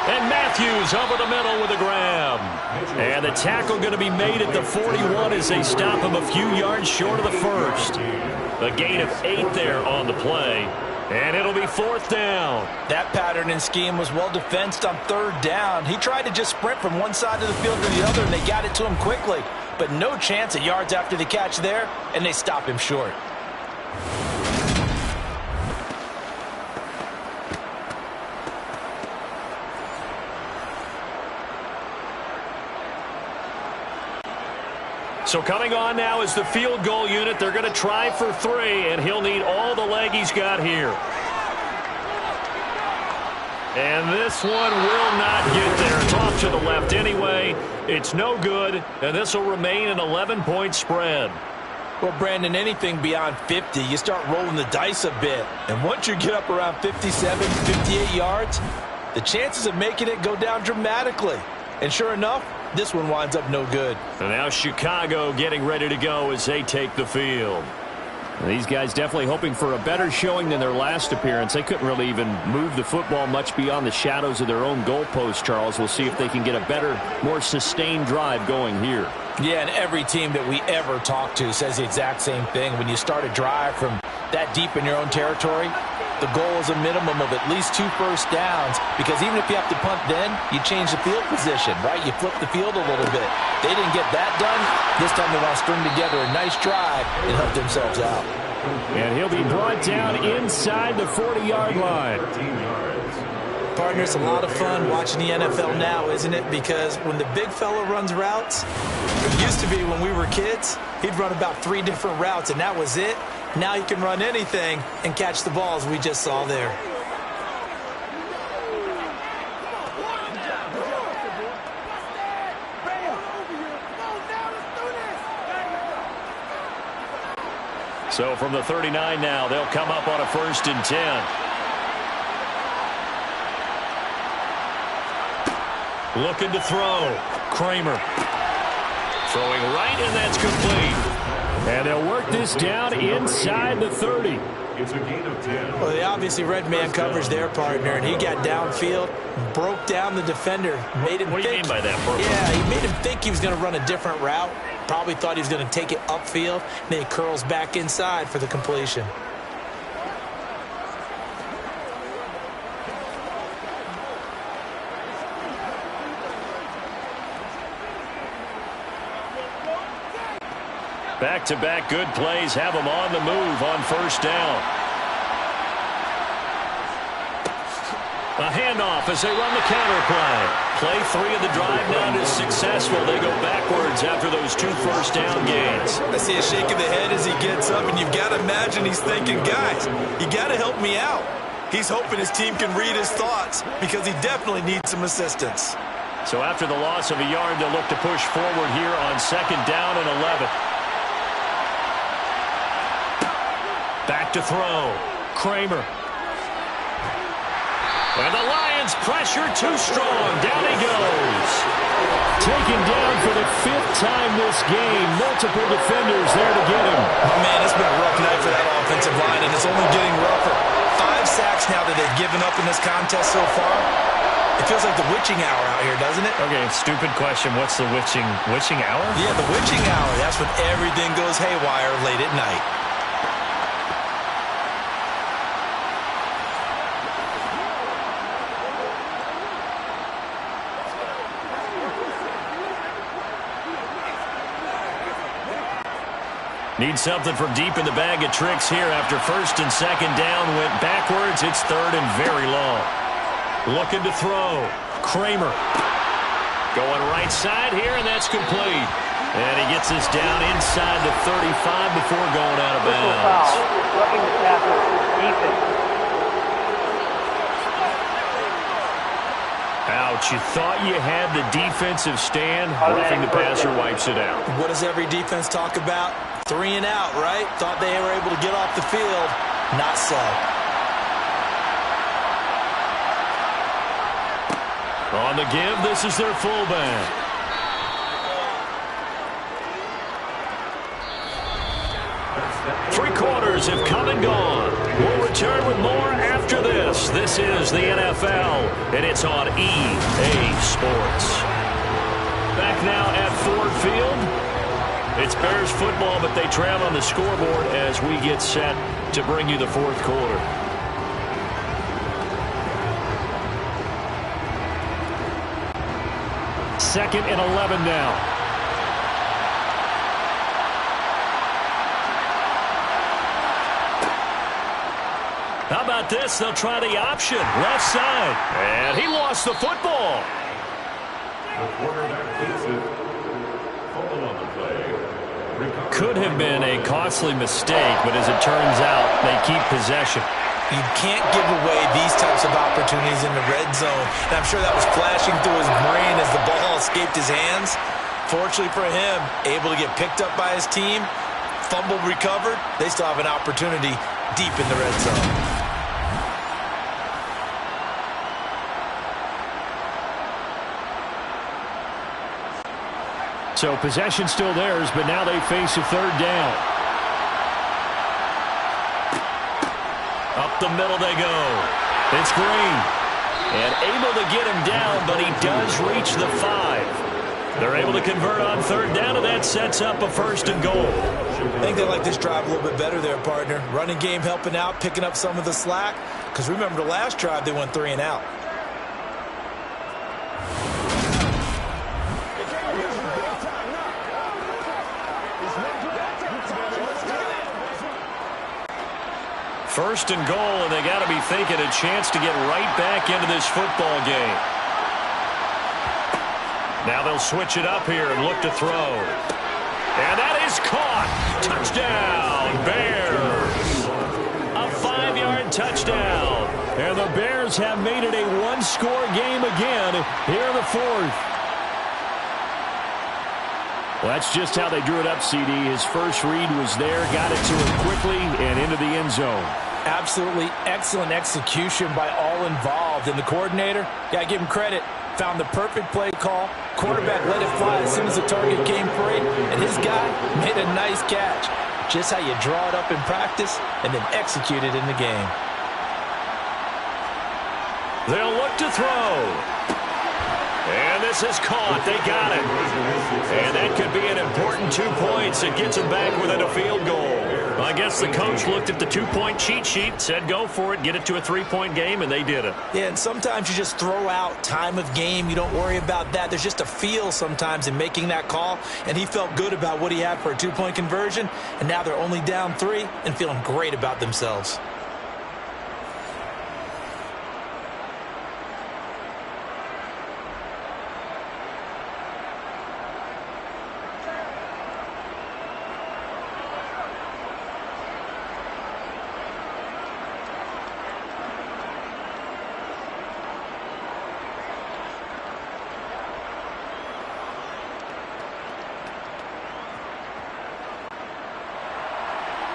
And Matthews over the middle with a grab. And the tackle going to be made at the 41 as they stop him a few yards short of the first. A gain of 8 there on the play. And it'll be 4th down. That pattern and scheme was well defensed on third down. He tried to just sprint from one side of the field to the other, and they got it to him quickly. But no chance at yards after the catch there, and they stop him short. So coming on now is the field goal unit. They're going to try for 3, and he'll need all the leg he's got here. And this one will not get there. It's off to the left anyway. It's no good, and this will remain an 11-point spread. Well, Brandon, anything beyond 50, you start rolling the dice a bit. And once you get up around 57, 58 yards, the chances of making it go down dramatically. And sure enough, this one winds up no good. And now Chicago getting ready to go as they take the field. These guys definitely hoping for a better showing than their last appearance. They couldn't really even move the football much beyond the shadows of their own goalpost, Charles. We'll see if they can get a better, more sustained drive going here. Yeah, and every team that we ever talk to says the exact same thing. When you start a drive from that deep in your own territory, the goal is a minimum of at least 2 first downs, because even if you have to punt then, you change the field position, right? You flip the field a little bit. They didn't get that done. This time they want to string together a nice drive and help themselves out. And he'll be brought down inside the 40-yard line. Partner, it's a lot of fun watching the NFL now, isn't it? Because when the big fella runs routes, it used to be when we were kids, he'd run about 3 different routes, and that was it. Now he can run anything and catch the balls we just saw there. So from the 39 now, they'll come up on a 1st and 10. Looking to throw. Kramer. Throwing right, and that's complete. And they'll work this down inside the 30. It's a gain of 10. Well, they obviously red man coverage their partner, and he got downfield, broke down the defender, made him What do you mean by that, Burko? Yeah, he made him think he was going to run a different route. Probably thought he was going to take it upfield, and then he curls back inside for the completion. Back-to-back good plays have them on the move on first down. A handoff as they run the counter play. Play 3 of the drive now is successful. They go backwards after those 2 first down gains. I see a shake of the head as he gets up, and you've got to imagine he's thinking, guys, you got to help me out. He's hoping his team can read his thoughts because he definitely needs some assistance. So after the loss of a yard, they'll look to push forward here on 2nd down and 11. Back to throw. Kramer. And the Lions pressure too strong. Down he goes. Taken down for the 5th time this game. Multiple defenders there to get him. Oh, man, it's been a rough night for that offensive line, and it's only getting rougher. 5 sacks now that they've given up in this contest so far. It feels like the witching hour out here, doesn't it? Okay, stupid question. What's the witching hour? Yeah, the witching hour. That's when everything goes haywire late at night. Need something from deep in the bag of tricks here after 1st and 2nd down went backwards. It's 3rd and very long. Looking to throw. Kramer. Going right side here, and that's complete. And he gets us down inside the 35 before going out of bounds. Roughing the passer, defense. Ouch, you thought you had the defensive stand. Roughing the passer wipes it out. What does every defense talk about? 3 and out, right? Thought they were able to get off the field. Not so. On the give, this is their fullback. Three quarters have come and gone. We'll return with more after this. This is the NFL, and it's on EA Sports. Back now at Ford Field. It's Bears football, but they trail on the scoreboard as we get set to bring you the 4th quarter. Second and 11 now. How about this? They'll try the option. Left side. And he lost the football. The quarterback takes it. Fumble on the play. Could have been a costly mistake, but as it turns out, they keep possession. You can't give away these types of opportunities in the red zone. And I'm sure that was flashing through his brain as the ball escaped his hands. Fortunately for him, able to get picked up by his team, fumble recovered. They still have an opportunity deep in the red zone. So possession still theirs, but now they face a 3rd down. Up the middle they go. It's Green. And able to get him down, but he does reach the 5. They're able to convert on 3rd down, and that sets up a 1st and goal. I think they like this drive a little bit better there, partner. Running game helping out, picking up some of the slack. Because remember the last drive, they went 3 and out. First and goal, and they got to be thinking a chance to get right back into this football game. Now they'll switch it up here and look to throw. And that is caught. Touchdown, Bears. A 5-yard touchdown. And the Bears have made it a 1-score game again here in the 4th. Well, that's just how they drew it up, CD. His first read was there, got it to him quickly, and into the end zone. Absolutely excellent execution by all involved. And the coordinator, got to give him credit, found the perfect play call. Quarterback let it fly as soon as the target came free, and his guy made a nice catch. Just how you draw it up in practice and then execute it in the game. They'll look to throw. And this is caught. They got it. And that could be an important 2 points. It gets them back within a field goal. Well, I guess the coach looked at the two-point cheat sheet, said go for it, get it to a three-point game, and they did it. Yeah, and sometimes you just throw out time of game. You don't worry about that. There's just a feel sometimes in making that call, and he felt good about what he had for a two-point conversion, and now they're only down 3 and feeling great about themselves.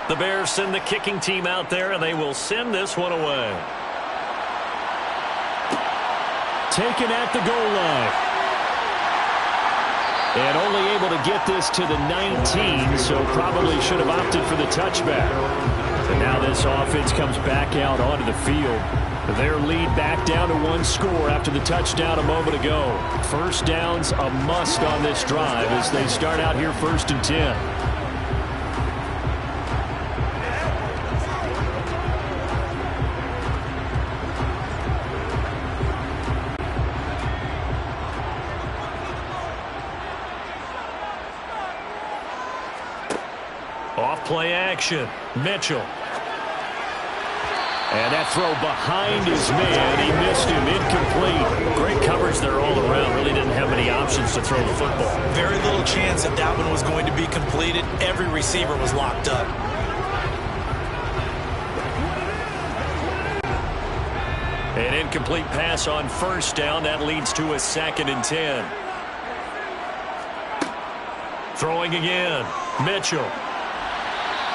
The Bears send the kicking team out there, and they will send this one away. Taken at the goal line. And only able to get this to the 19, so probably should have opted for the touchback. And now this offense comes back out onto the field. Their lead back down to 1 score after the touchdown a moment ago. First down's a must on this drive as they start out here 1st and 10. Play action. Mitchell. And that throw behind his man. He missed him. Incomplete. Great coverage there all around. Really didn't have many options to throw the football. Very little chance that that one was going to be completed. Every receiver was locked up. An incomplete pass on 1st down. That leads to a 2nd and 10. Throwing again. Mitchell.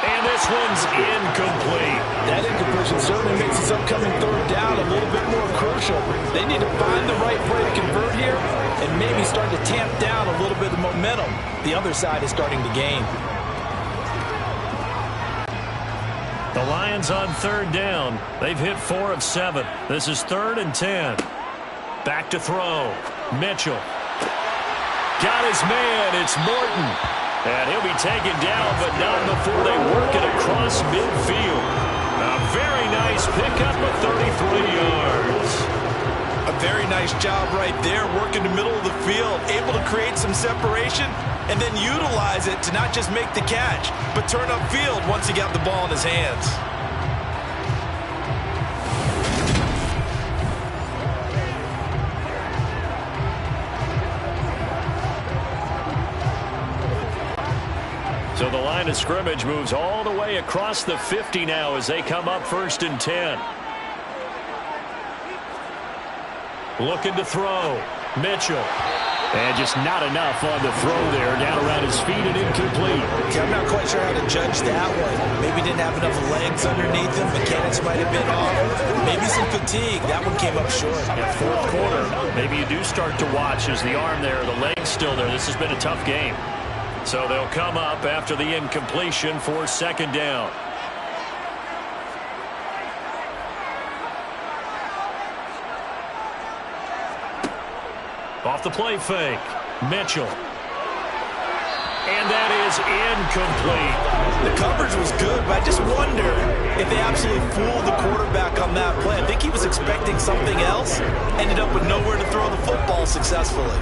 And this one's incomplete. That incompletion certainly makes this upcoming 3rd down a little bit more crucial. They need to find the right play to convert here and maybe start to tamp down a little bit of momentum. The other side is starting to gain. The Lions on 3rd down. They've hit 4 of 7. This is 3rd and 10. Back to throw. Mitchell. Got his man. It's Morton. And he'll be taken down, but not before they work it across midfield. A very nice pickup of 33 yards. A very nice job right there, working the middle of the field, able to create some separation, and then utilize it to not just make the catch, but turn upfield once he got the ball in his hands. So the line of scrimmage moves all the way across the 50 now as they come up 1st and 10. Looking to throw. Mitchell. And just not enough on the throw there. Down around his feet and incomplete. Yeah, I'm not quite sure how to judge that one. Maybe didn't have enough legs underneath him. Mechanics might have been off. Maybe some fatigue. That one came up short. Yeah, 4th quarter. Maybe you do start to watch as the arm there, the leg's still there. This has been a tough game. So they'll come up after the incompletion for 2nd down. Off the play fake. Mitchell. And that is incomplete. The coverage was good, but I just wonder if they absolutely fooled the quarterback on that play. I think he was expecting something else. Ended up with nowhere to throw the football successfully.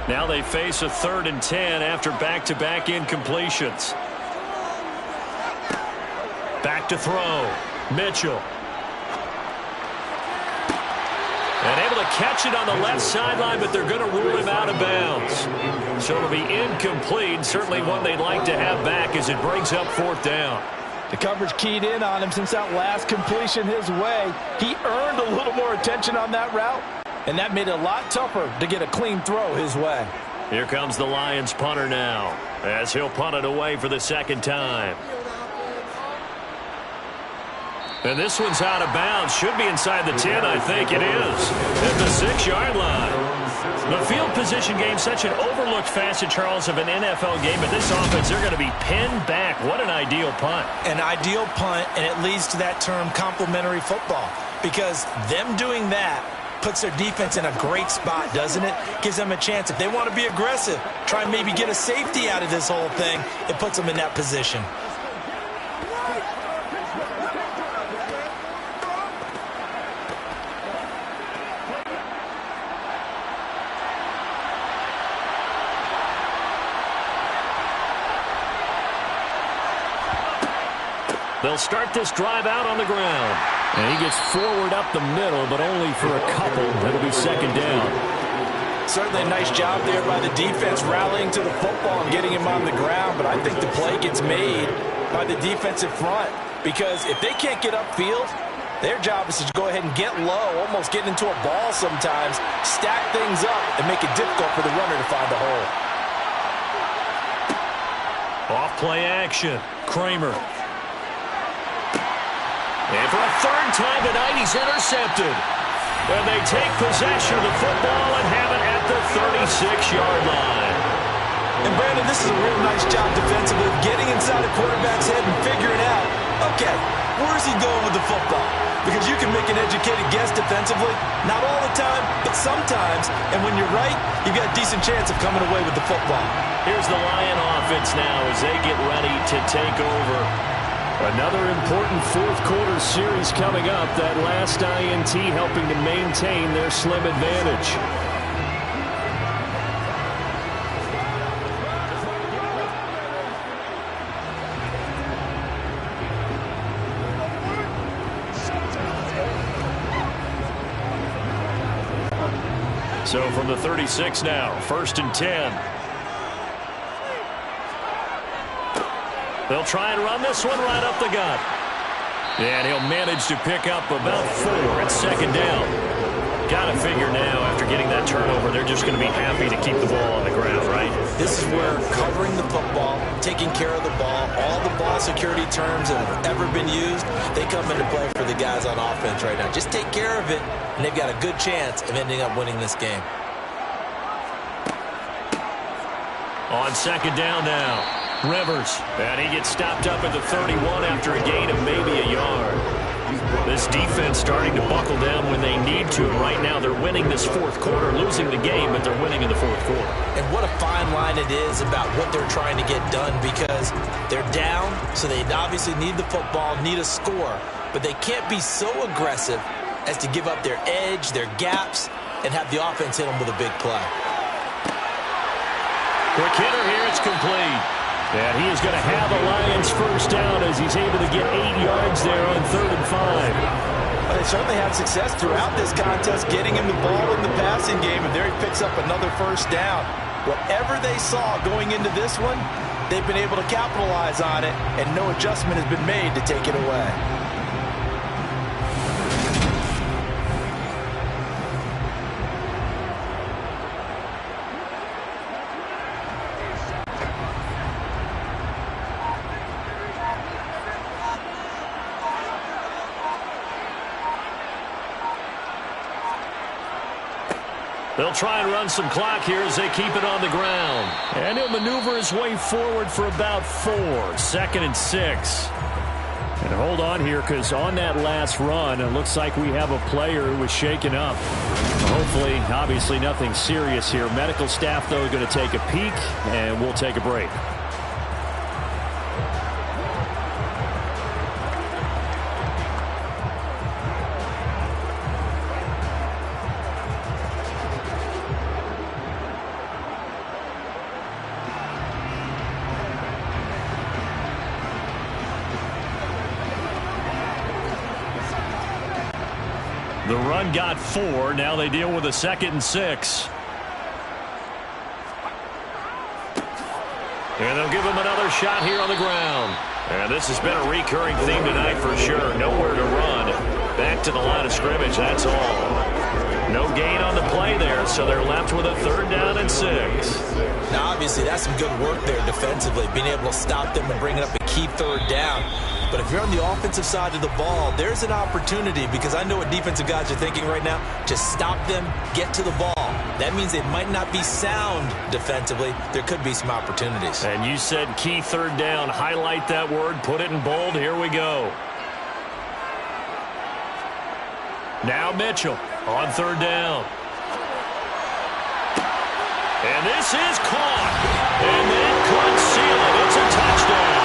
Now they face a 3rd and 10 after back-to-back incompletions. Back to throw. Mitchell. And able to catch it on the left sideline, but they're going to rule him out of bounds. So it'll be incomplete. Certainly one they'd like to have back as it brings up 4th down. The coverage keyed in on him since that last completion his way. He earned a little more attention on that route, and that made it a lot tougher to get a clean throw his way. Here comes the Lions punter now as he'll punt it away for the 2nd time. And this one's out of bounds. Should be inside the 10, I think it is. At the 6-yard line. The field position game, such an overlooked facet, Charles, of an NFL game. But this offense, they're going to be pinned back. What an ideal punt. An ideal punt, and it leads to that term complimentary football. Because them doing that puts their defense in a great spot, doesn't it? Gives them a chance. If they want to be aggressive, try and maybe get a safety out of this whole thing, it puts them in that position. They'll start this drive out on the ground. And he gets forward up the middle, but only for a couple. It'll be second down. Certainly a nice job there by the defense rallying to the football and getting him on the ground, but I think the play gets made by the defensive front because if they can't get upfield, their job is to go ahead and get low, almost get into a ball sometimes, stack things up, and make it difficult for the runner to find the hole. Off play action. Kramer. And for a third time tonight, he's intercepted. And they take possession of the football and have it at the 36-yard line. And Brandon, this is a real nice job defensively of getting inside a quarterback's head and figuring out, okay, where's he going with the football? Because you can make an educated guess defensively, not all the time, but sometimes. And when you're right, you've got a decent chance of coming away with the football. Here's the Lion offense now as they get ready to take over. Another important fourth quarter series coming up. That last INT helping to maintain their slim advantage. So from the 36 now, 1st and 10. They'll try and run this one right up the gut. And he'll manage to pick up about 4 at second down. Got to figure now, after getting that turnover, they're just going to be happy to keep the ball on the ground, right? This is where covering the football, taking care of the ball, all the ball security terms that have ever been used, they come into play for the guys on offense right now. Just take care of it, and they've got a good chance of ending up winning this game. On second down now. Rivers, and he gets stopped up at the 31 after a gain of maybe a yard. This defense starting to buckle down when they need to. Right now they're winning this fourth quarter, losing the game, but they're winning in the fourth quarter. And what a fine line it is about what they're trying to get done because they're down, so they obviously need the football, need a score, but they can't be so aggressive as to give up their edge, their gaps, and have the offense hit them with a big play. Quick hitter here, it's complete. And he is going to have a Lions first down as he's able to get 8 yards there on 3rd and 5. Well, they certainly had success throughout this contest, getting him the ball in the passing game, and there he picks up another first down. Whatever they saw going into this one, they've been able to capitalize on it, and no adjustment has been made to take it away. They'll try and run some clock here as they keep it on the ground. And he'll maneuver his way forward for about 4. 2nd and 6. And hold on here because on that last run, it looks like we have a player who was shaken up. Hopefully, obviously nothing serious here. Medical staff, though, are going to take a peek, and we'll take a break. The run got 4. Now they deal with a 2nd and 6. And they'll give him another shot here on the ground. And this has been a recurring theme tonight for sure. Nowhere to run. Back to the line of scrimmage, that's all. No gain on the play there, so they're left with a 3rd down and 6. Now, obviously, that's some good work there defensively, being able to stop them and bring it up a key 3rd down. But if you're on the offensive side of the ball, there's an opportunity because I know what defensive guys are thinking right now. Just stop them, get to the ball. That means they might not be sound defensively. There could be some opportunities. And you said key 3rd down. Highlight that word. Put it in bold. Here we go. Now Mitchell. On third down. And this is caught. And that could seal it. It's a touchdown.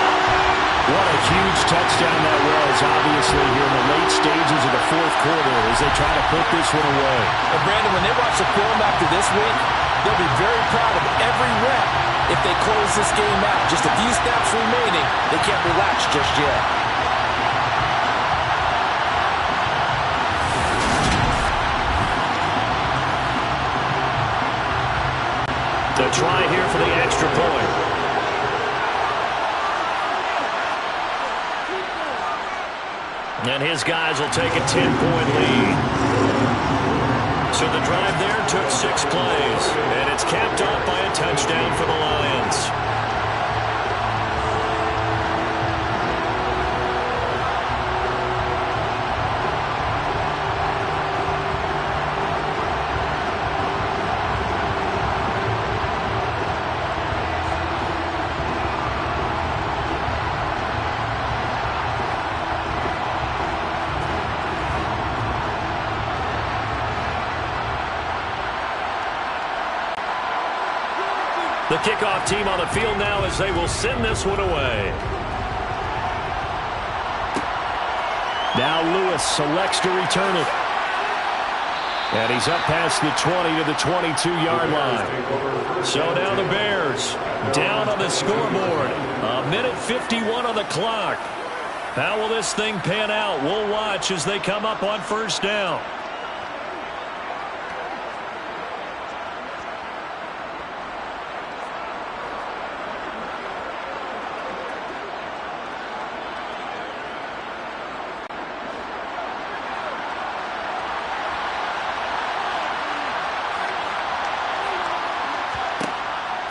What a huge touchdown that was, obviously, here in the late stages of the fourth quarter as they try to put this one away. And Brandon, when they watch the film after this week, they'll be very proud of every rep if they close this game out. Just a few snaps remaining. They can't relax just yet. The try here for the extra point. And his guys will take a 10-point lead. So the drive there took 6 plays. And it's capped off by a touchdown for the Lions. The kickoff team on the field now as they will send this one away. Now Lewis selects to return it. And he's up past the 20 to the 22-yard line. So now the Bears down on the scoreboard. 1:51 on the clock. How will this thing pan out? We'll watch as they come up on first down.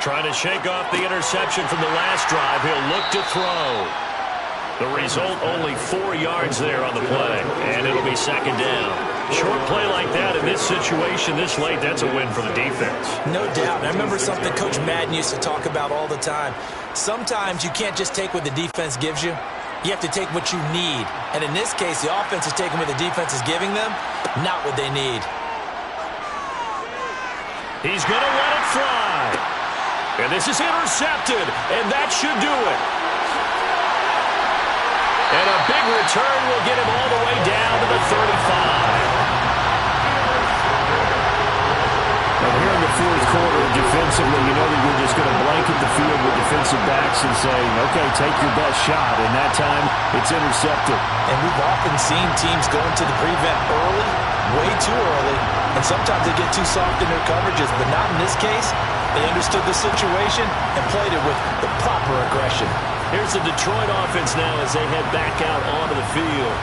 Trying to shake off the interception from the last drive. He'll look to throw. The result, only 4 yards there on the play. And it'll be second down. Short play like that in this situation this late, that's a win for the defense. No doubt. And I remember something Coach Madden used to talk about all the time. Sometimes you can't just take what the defense gives you. You have to take what you need. And in this case, the offense is taking what the defense is giving them, not what they need. He's going to let it fly. And this is intercepted, and that should do it. And a big return will get him all the way down to the 35. And here in the fourth quarter, defensively, you know that you're just going to blanket the field with defensive backs and say, okay, take your best shot. And that time, it's intercepted. And we've often seen teams go into the prevent early, way too early, and sometimes they get too soft in their coverages, but not in this case. They understood the situation and played it with the proper aggression. Here's the Detroit offense now as they head back out onto the field.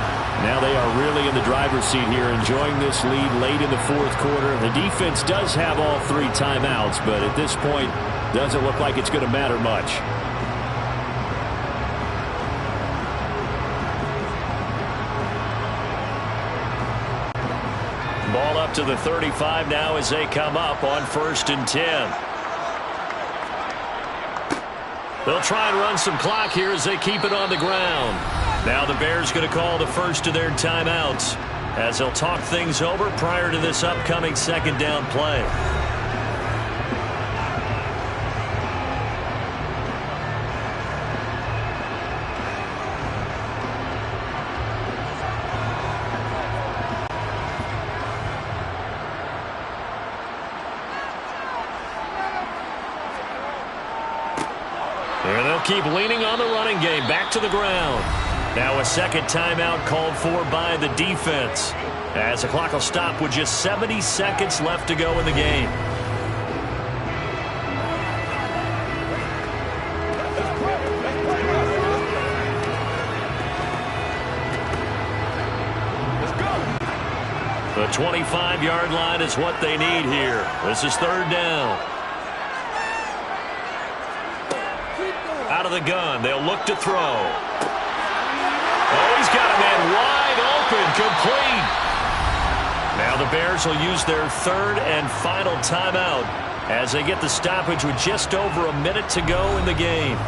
Now they are really in the driver's seat here, enjoying this lead late in the fourth quarter. The defense does have all 3 timeouts, but at this point, doesn't look like it's going to matter much. Ball up to the 35 now as they come up on 1st and 10. They'll try and run some clock here as they keep it on the ground. Now the Bears going to call the first of their timeouts as they'll talk things over prior to this upcoming second down play. Keep leaning on the running game. Back to the ground. Now a second timeout called for by the defense as the clock will stop with just 70 seconds left to go in the game. The 25-yard line is what they need here. This is third down. Out of the gun. They'll look to throw. Oh, he's got a man wide open. Complete. Now the Bears will use their third and final timeout as they get the stoppage with just over a minute to go in the game.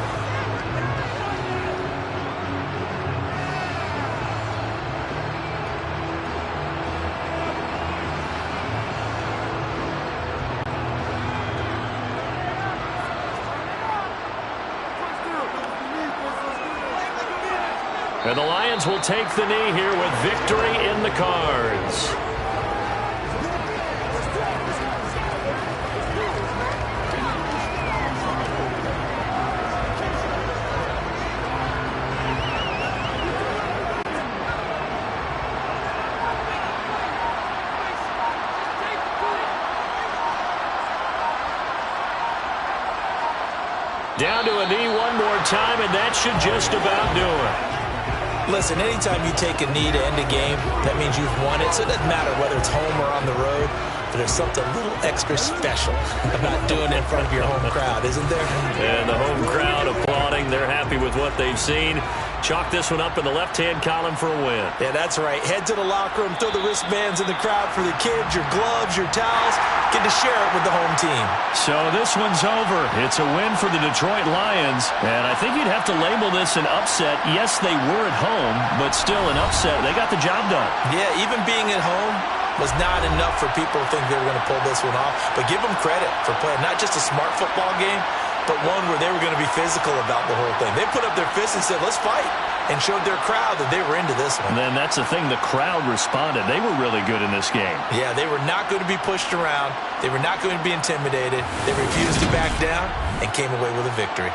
And the Lions will take the knee here with victory in the cards. Down to a knee one more time, and that should just about do it. Listen, anytime you take a knee to end a game, that means you've won it. So it doesn't matter whether it's home or on the road, but there's something a little extra special about doing it in front of your home crowd, isn't there? And the home crowd applauding. They're happy with what they've seen. Chalk this one up in the left-hand column for a win. Yeah, that's right. Head to the locker room, throw the wristbands in the crowd for the kids, your gloves, your towels. Get to share it with the home team. So this one's over. It's a win for the Detroit Lions. And I think you'd have to label this an upset. Yes, they were at home, but still an upset. They got the job done. Yeah, even being at home was not enough for people to think they were going to pull this one off. But give them credit for playing not just a smart football game, but one where they were going to be physical about the whole thing. They put up their fists and said, let's fight, and showed their crowd that they were into this one. And then that's the thing, the crowd responded. They were really good in this game. Yeah, they were not going to be pushed around. They were not going to be intimidated. They refused to back down and came away with a victory.